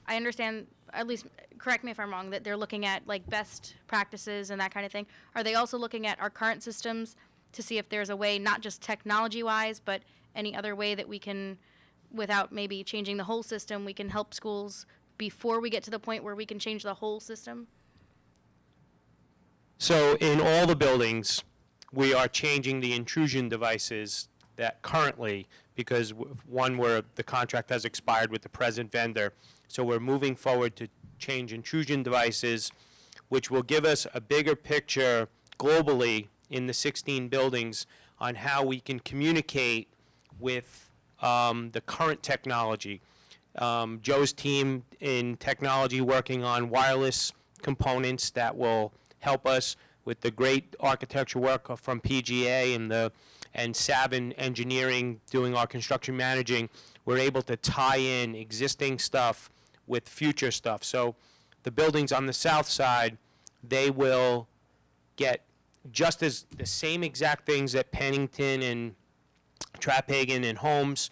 I understand, at least correct me if I'm wrong, that they're looking at like best practices and that kind of thing. Are they also looking at our current systems to see if there's a way, not just technology-wise, but any other way that we can, without maybe changing the whole system, we can help schools before we get to the point where we can change the whole system? So in all the buildings, we are changing the intrusion devices that currently, because one, where the contract has expired with the present vendor, so we're moving forward to change intrusion devices, which will give us a bigger picture globally in the 16 buildings on how we can communicate with the current technology. Joe's team in technology working on wireless components that will help us with the great architecture work from PGA and Savin Engineering doing our construction managing. We're able to tie in existing stuff with future stuff. So the buildings on the south side, they will get just as the same exact things that Pennington and Trapphagen and Holmes,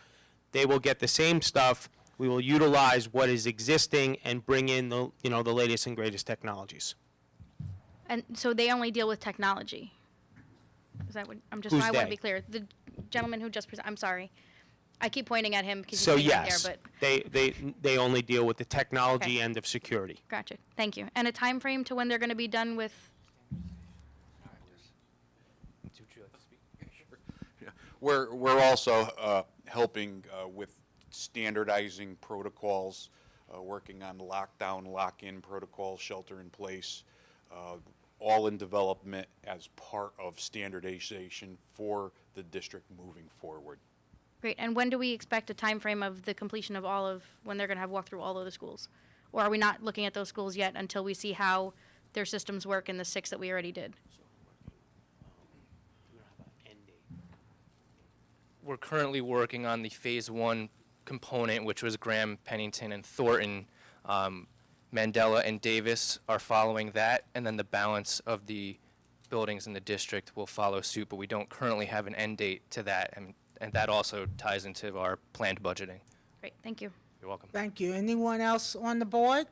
they will get the same stuff. We will utilize what is existing and bring in the, the latest and greatest technologies. And so they only deal with technology? Is that what, I Who's want to they? be clear. The gentleman who just presented, I'm sorry. I keep pointing at him because he's So sitting right yes, there, but. they only deal with the technology Okay. end of security. Gotcha, thank you. And a time frame to when they're going to be done with? We're also helping with standardizing protocols, working on lockdown, lock-in protocols, shelter in place, all in development as part of standardization for the district moving forward. Great, and when do we expect a time frame of the completion of all of, when they're going to have walked through all of the schools? Or are we not looking at those schools yet until we see how their systems work in the 6 that we already did? We're currently working on the phase 1 component, which was Graham, Pennington, and Thornton. Mandela and Davis are following that, and then the balance of the buildings in the district will follow suit, but we don't currently have an end date to that, and that also ties into our planned budgeting. Great, thank you. You're welcome. Thank you. Anyone else on the board?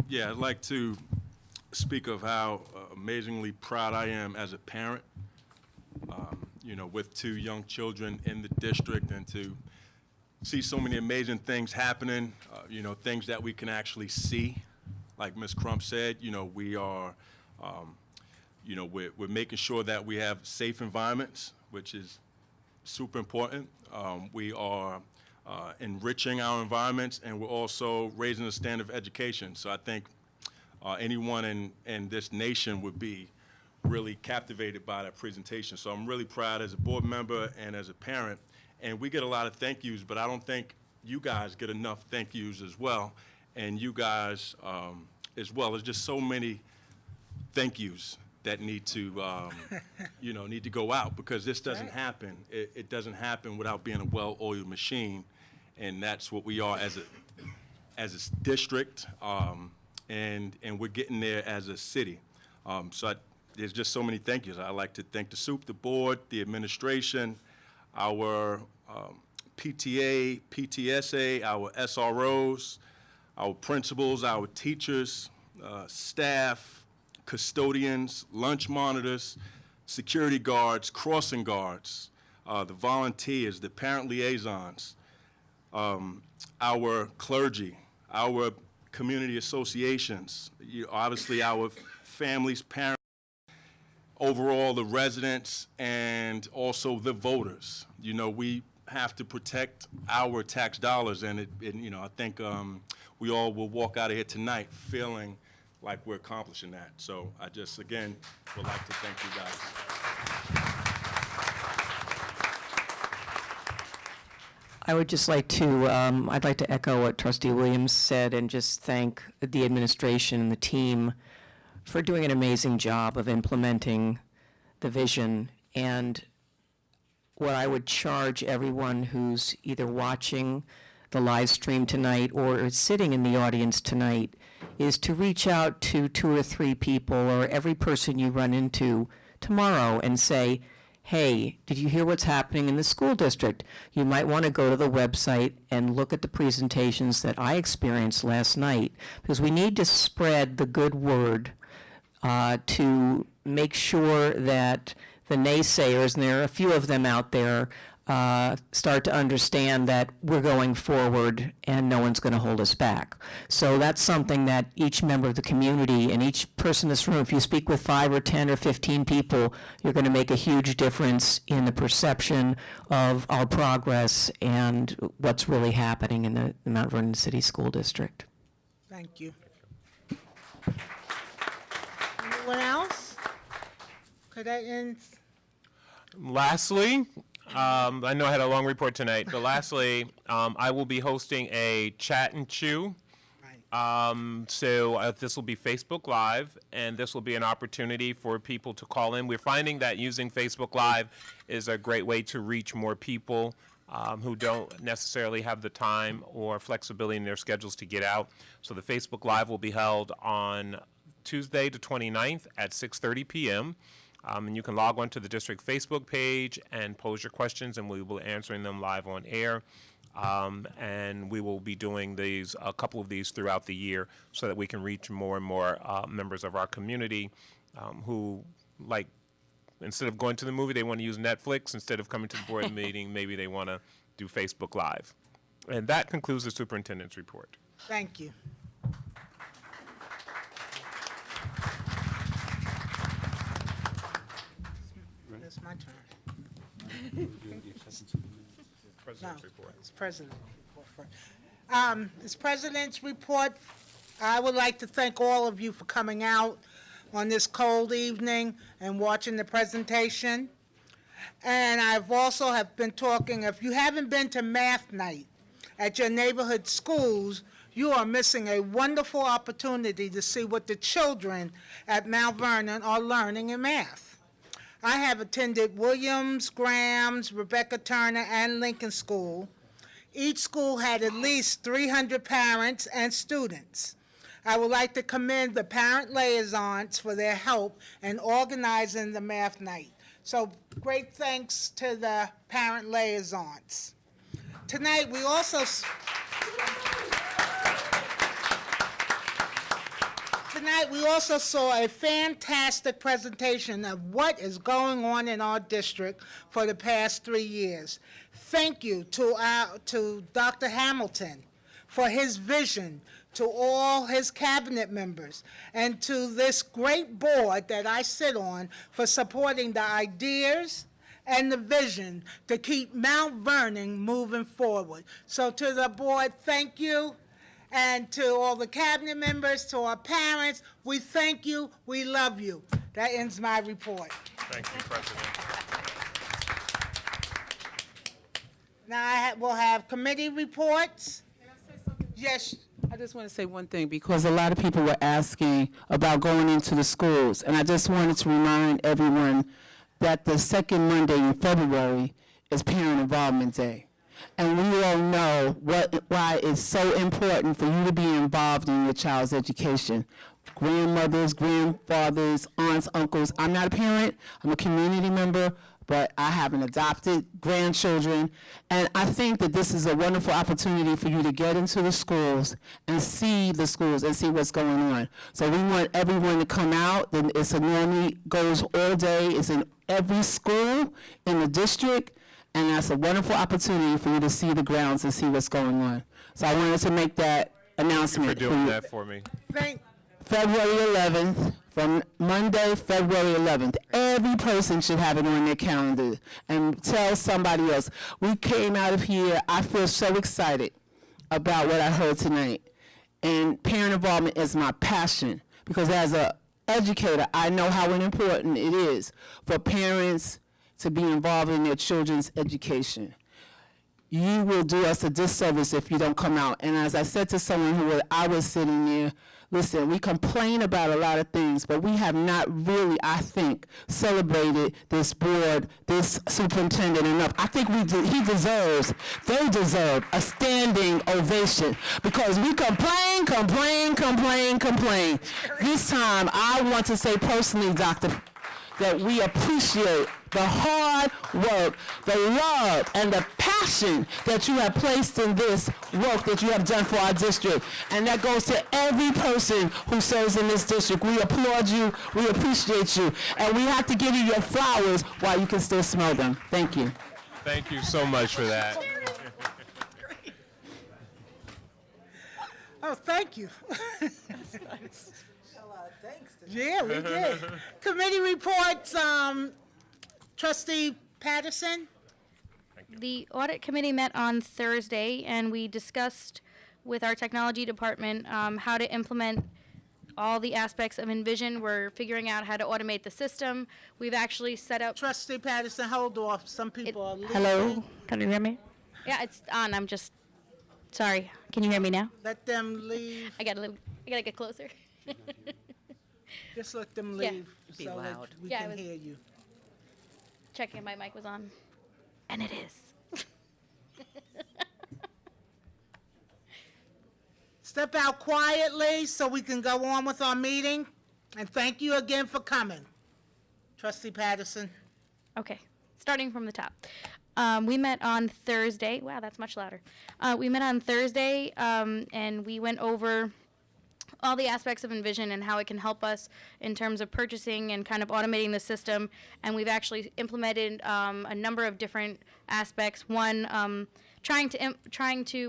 Yeah, I'd like to speak of how amazingly proud I am as a parent, with 2 young children in the district, and to see so many amazing things happening, things that we can actually see. Like Ms. Crump said, we are, we're making sure that we have safe environments, which is super important. We are enriching our environments, and we're also raising the standard of education. So I think anyone in this nation would be really captivated by that presentation. So I'm really proud as a board member and as a parent. And we get a lot of thank yous, but I don't think you guys get enough thank yous as well. And you guys as well. There's just so many thank yous that need to, need to go out, because this doesn't happen. It doesn't happen without being a well-oiled machine, and that's what we are as a district, and we're getting there as a city. There's just so many thank yous. I'd like to thank the SOUP, the board, the administration, our PTA, PTSA, our SROs, our principals, our teachers, staff, custodians, lunch monitors, security guards, crossing guards, the volunteers, the parent liaisons, our clergy, our community associations, obviously our families, parents, overall the residents, and also the voters. You know, we have to protect our tax dollars, and you know, I think we all will walk out of here tonight feeling like we're accomplishing that. So I just, again, would like to thank you guys. I would just like to, I'd like to echo what Trustee Williams said and just thank the administration and the team for doing an amazing job of implementing the vision. And what I would charge everyone who's either watching the live stream tonight or is sitting in the audience tonight is to reach out to 2 or 3 people or every person you run into tomorrow and say, hey, did you hear what's happening in the school district? You might want to go to the website and look at the presentations that I experienced last night, because we need to spread the good word to make sure that the naysayers, and there are a few of them out there, start to understand that we're going forward and no one's going to hold us back. So that's something that each member of the community and each person in this room, if you speak with 5 or 10 or 15 people, you're going to make a huge difference in the perception of our progress and what's really happening in the Mount Vernon City School District. Thank you. Anyone else? Could I end? Lastly, I know I had a long report tonight, but lastly, I will be hosting a chat and chew. So this will be Facebook Live, and this will be an opportunity for people to call in. We're finding that using Facebook Live is a great way to reach more people who don't necessarily have the time or flexibility in their schedules to get out. So the Facebook Live will be held on Tuesday the 29th at 6:30 p.m. And you can log on to the district Facebook page and pose your questions, and we will be answering them live on air. And we will be doing these, a couple of these throughout the year, so that we can reach more and more members of our community who, like, instead of going to the movie, they want to use Netflix. Instead of coming to the board meeting, maybe they want to do Facebook Live. And that concludes the superintendent's report. Thank you. It's my turn. President's report. It's President's report. It's President's report. I would like to thank all of you for coming out on this cold evening and watching the presentation. And I've also have been talking, if you haven't been to math night at your neighborhood schools, you are missing a wonderful opportunity to see what the children at Mount Vernon are learning in math. I have attended Williams, Graham's, Rebecca Turner, and Lincoln School. Each school had at least 300 parents and students. I would like to commend the parent liaisons for their help in organizing the math night. So great thanks to the parent liaisons. Tonight we also saw a fantastic presentation of what is going on in our district for the past 3 years. Thank you to Dr. Hamilton for his vision, to all his cabinet members, and to this great board that I sit on for supporting the ideas and the vision to keep Mount Vernon moving forward. So to the board, thank you. And to all the cabinet members, to our parents, we thank you, we love you. That ends my report. Thank you, President. Now we'll have committee reports. Can I say something? Yes. I just want to say one thing, because a lot of people were asking about going into the schools, and I just wanted to remind everyone that the second Monday in February is Parent Involvement Day. And we all know why it's so important for you to be involved in your child's education. Grandmothers, grandfathers, aunts, uncles. I'm not a parent, I'm a community member, but I have an adopted grandchildren, and I think that this is a wonderful opportunity for you to get into the schools and see the schools and see what's going on. So we want everyone to come out. Then it's a normally goes all day. It's in every school in the district, and that's a wonderful opportunity for you to see the grounds and see what's going on. So I wanted to make that announcement Thank you for doing you. that for me. February 11th, from Monday, February 11th. Every person should have it on their calendar and tell somebody else. We came out of here, I feel so excited about what I heard tonight. And parent involvement is my passion, because as an educator, I know how important it is for parents to be involved in their children's education. You will do us a disservice if you don't come out. And as I said to someone I was sitting there, listen, we complain about a lot of things, but we have not really, I think, celebrated this board, this superintendent enough. I think they deserve a standing ovation, because we complain. This time, I want to say personally, Doctor, that we appreciate the hard work, the love, and the passion that you have placed in this work that you have done for our district. And that goes to every person who serves in this district. We applaud you, we appreciate you, and we have to give you your flowers while you can still smell them. Thank you. Thank you so much for that. Oh, thank you. Yeah, we did. Committee reports, Trustee Patterson? The audit committee met on Thursday, and we discussed with our technology department how to implement all the aspects of Envision. We're figuring out how to automate the system. We've actually set up... Trustee Patterson, hold off. Some people are leaving. Hello? Can you hear me? Yeah, it's on. I'm just... Sorry. Can you hear me now? Let them leave. I gotta get closer. Just let them Yeah. leave Be so that loud. we Yeah, I can was- hear you. Checking if my mic was on. And it is. Step out quietly so we can go on with our meeting. And thank you again for coming. Trustee Patterson. Okay, starting from the top. We met on Thursday. Wow, that's much louder. We met on Thursday, and we went over all the aspects of Envision and how it can help us in terms of purchasing and kind of automating the system. And we've actually implemented a number of different aspects. One, trying to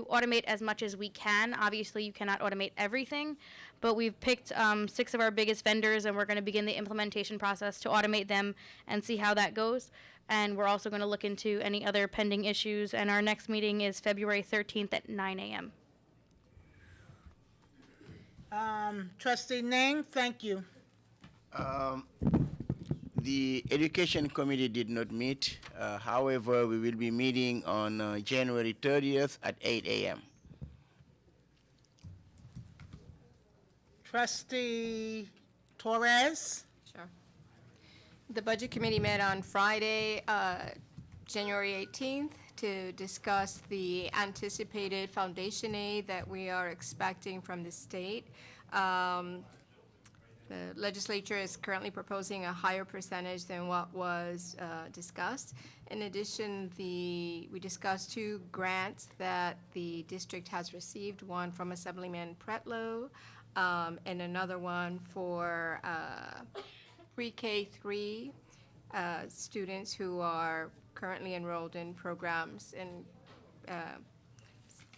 automate as much as we can. Obviously, you cannot automate everything, but we've picked 6 of our biggest vendors, and we're going to begin the implementation process to automate them and see how that goes. And we're also going to look into any other pending issues. And our next meeting is February 13th at 9 a.m. Trustee Ning, thank you. The Education Committee did not meet. However, we will be meeting on January 30th at 8 a.m. Trustee Torres? Sure. The Budget Committee met on Friday, January 18th, to discuss the anticipated foundation aid that we are expecting from the state. The legislature is currently proposing a higher percentage than what was discussed. In addition, we discussed 2 grants that the district has received, one from Assemblyman Pretlow, and another one for pre-K 3 students who are currently enrolled in programs and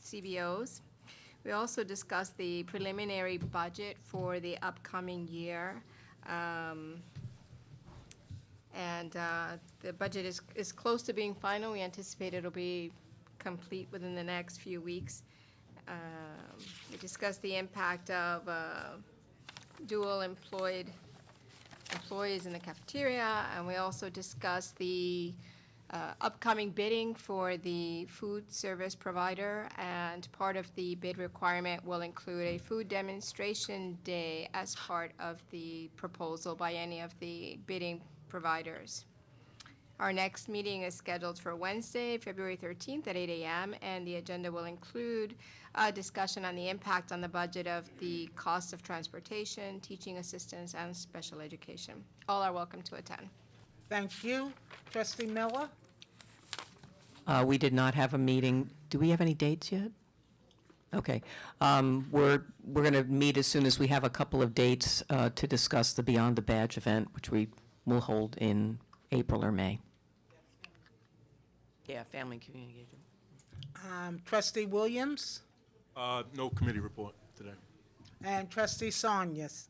CBOs. We also discussed the preliminary budget for the upcoming year. The budget is close to being final. We anticipate it'll be complete within the next few weeks. We discussed the impact of dual employed employees in the cafeteria, and we also discussed the upcoming bidding for the food service provider, and part of the bid requirement will include a food demonstration day as part of the proposal by any of the bidding providers. Our next meeting is scheduled for Wednesday, February 13th at 8 a.m., and the agenda will include a discussion on the impact on the budget of the cost of transportation, teaching assistants, and special education. All are welcome to attend. Thank you. Trustee Miller? We did not have a meeting. Do we have any dates yet? Okay. We're going to meet as soon as we have a couple of dates to discuss the Beyond the Badge event, which we will hold in April or May. Yeah, family and community engagement. Trustee Williams? No committee report today. And Trustee Saunders?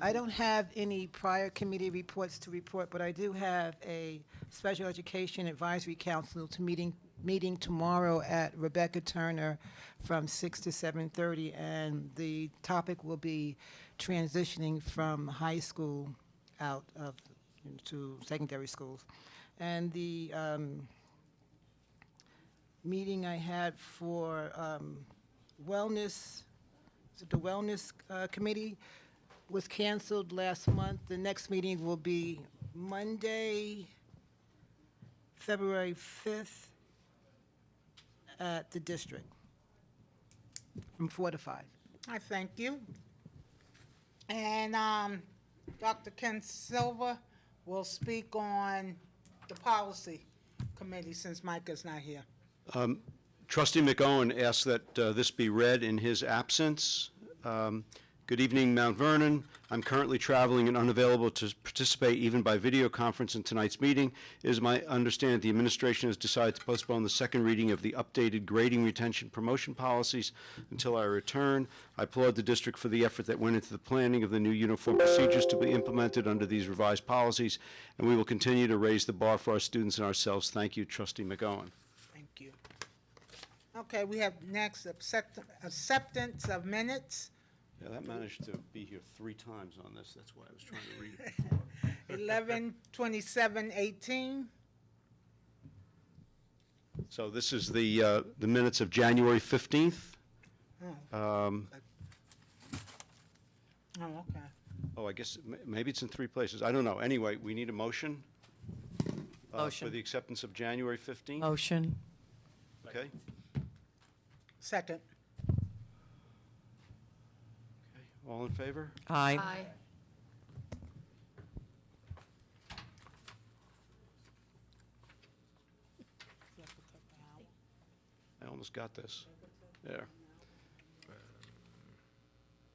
I don't have any prior committee reports to report, but I do have a Special Education Advisory Council meeting tomorrow at Rebecca Turner from 6 to 7:30, and the topic will be transitioning from high school out of to secondary schools. And the meeting I had for wellness, the Wellness Committee, was canceled last month. The next meeting will be Monday, February 5th at the district from 4 to 5. I thank you. And Dr. Ken Silva will speak on the policy committee since Micah's not here. Trustee McOwen asked that this be read in his absence. Good evening, Mount Vernon. I'm currently traveling and unavailable to participate even by video conference in tonight's meeting. It is my understanding the administration has decided to postpone the second reading of the updated grading, retention, promotion policies until I return. I applaud the district for the effort that went into the planning of the new uniform procedures to be implemented under these revised policies, and we will continue to raise the bar for our students and ourselves. Thank you, Trustee McOwen. Thank you. Okay, we have next acceptance of minutes. Yeah, that managed to be here 3 times on this. That's why I was trying to read it before. 11/27/18. So this is the minutes of January 15th. Oh, okay. Oh, I guess maybe it's in 3 places. I don't know. Anyway, we need a motion. Motion. For the acceptance of January 15th. Motion. Okay. Second. All in favor? Aye. Aye. I almost got this. There.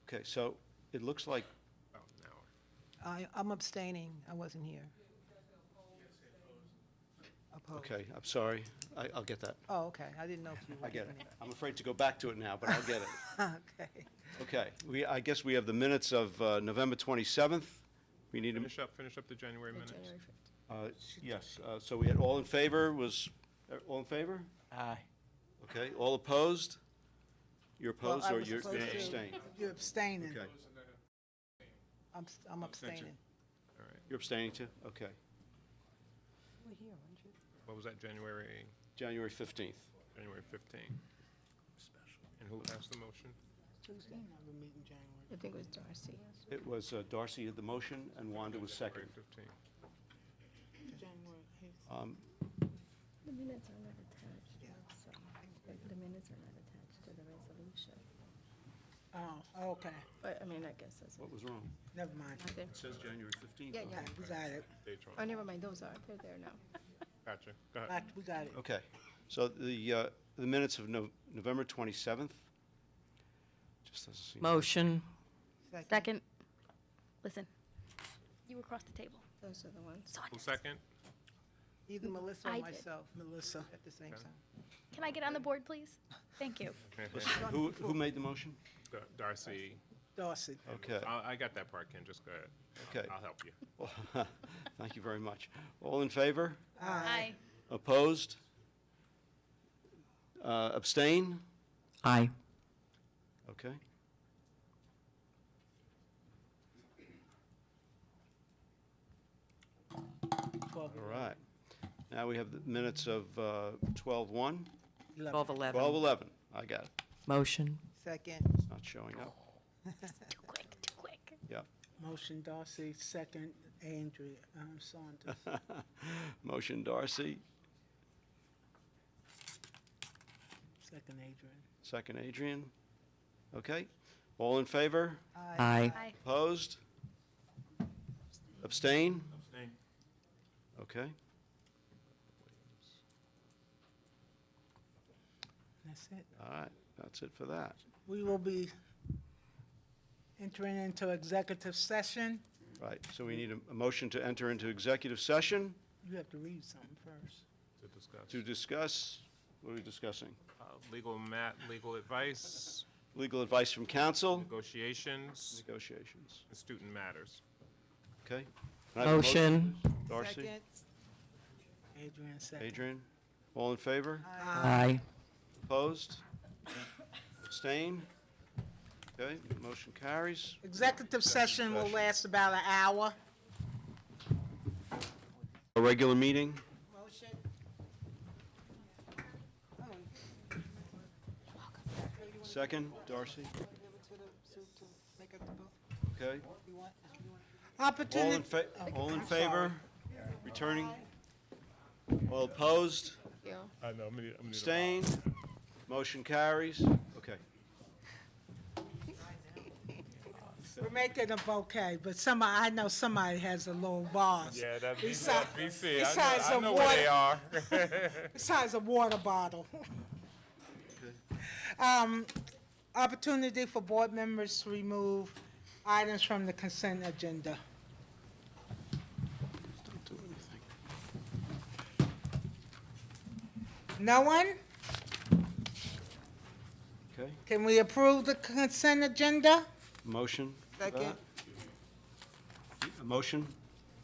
Okay, so it looks like, I'm abstaining. I wasn't here. Opposed. okay, I'm sorry. I'll get that. Oh, okay. I didn't know if you were. I get it. giving I'm afraid to go back to it now, but I'll get it. Okay. Okay, I guess we have the minutes of November 27th. We need to, Finish up the January minutes. yes, so we had all in favor, all in favor? Aye. Okay, all opposed? You're Well, opposed I or was you're supposed to- abstaining? You're abstaining. Okay, I'm abstaining. you're abstaining too? Okay, What was that, January January 15th. 15? And who passed the motion? Tuesday, another meeting January. I think it was Darcy. It was Darcy had the motion and Wanda was second. January 8th. The minutes are not attached, so the minutes are not attached to the resolution. Oh, okay. But, I mean, I guess that's. What was wrong? Never mind. Nothing. It says January 15th. Yeah, Okay, yeah. we got it. Oh, never mind, those are, they're there now. Gotcha. Go ahead. We got it. Okay, so the minutes of November 27th. Just doesn't seem. Motion. Second. Listen, you across the table. Those are the ones. Who second? Either Melissa or I did. myself Melissa. at the same time. Can I get on the board, please? Thank you. Listen, who made the motion? Darcy. Darcy. Okay. I got that part, Ken. Just go ahead. Okay. I'll help you. Well, thank you very much. All in favor? Aye. Opposed? Abstain? Aye. Okay. All right. Now we have the minutes of 12:1. 12:11. 12:11. I got it. Motion. Second. It's not showing up. Too quick. Yeah. Motion Darcy, second Andrea, Saunders. Motion Darcy, Second Adrian. second Adrian. Okay. All in favor? Aye. Aye. Opposed? Abstain? Abstain. Okay. That's it. All right, that's it for that. We will be entering into executive session. Right, so we need a motion to enter into executive session You have to read something first. to discuss, what are we discussing? Legal advice, Legal advice from counsel, negotiations, negotiations. and student matters. Okay? Can I have a Motion. Darcy? Second. Adrian, second. Adrian? All in favor? Aye. Opposed? Abstain? Okay, motion carries. Executive session will last about an hour. A regular meeting? Motion. Second, Darcy? Okay. Opportunity. All in favor? Returning? All opposed? I know, I'm gonna Abstain? Motion carries. Okay. We're making a bouquet, but I know somebody has a little vase. Yeah, that's Besides- BC. besides I a know where they water- are. Besides a water bottle. Opportunity for board members to remove items from the consent agenda. Don't do anything. No one? Okay, Can we approve the consent agenda? motion? for Second. that? A motion?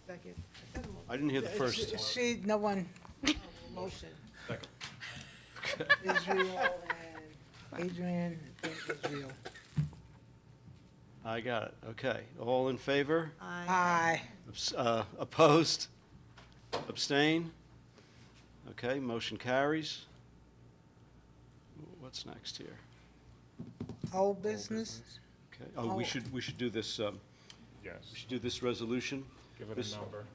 Second. I didn't hear the first. No one. Motion. Second. Israel and Adrian and Israel. I got it, okay. All in favor? Aye. Opposed? Abstain? Okay, motion carries. What's next here? Old business? Okay, oh, we should do this, Yes, we should do this resolution. give it This- a number.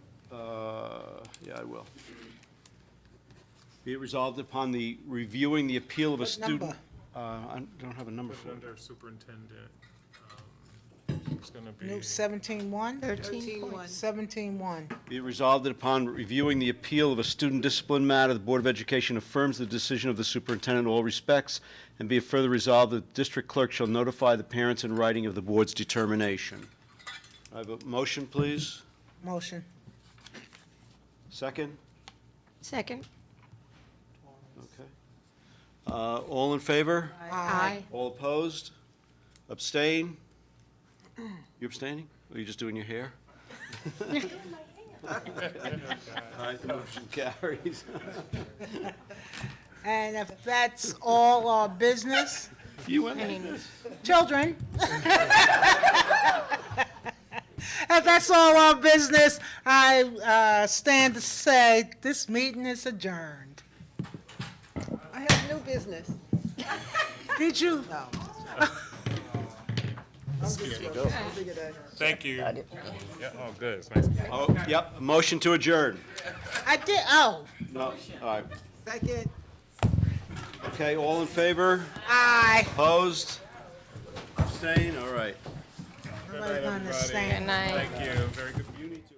Yeah, I will. Be it resolved upon the reviewing the appeal of a What student. number? I don't have a number Put for it it. under superintendent. It's gonna be. New 17-1? 13.1. 17-1. Be it resolved that upon reviewing the appeal of a student discipline matter, the Board of Education affirms the decision of the superintendent in all respects, and be it further resolved that the district clerk shall notify the parents in writing of the board's determination. I have a motion, please. Motion. Second? Second. Okay. All in favor? Aye. All opposed? Abstain? You abstaining? Or are you just doing your hair? All right, the motion carries. And if that's all our business, You went. children. If that's all our business, I stand to say this meeting is adjourned. I have new business. Did you? No. Thank you. Yeah, oh, good, it's nice. Oh, yep, a motion to adjourn. I did, oh, No, all right. Second. Okay, all in favor? aye. Opposed? Abstain, all right. Everybody understand. Good night. Thank you, very good. You need to.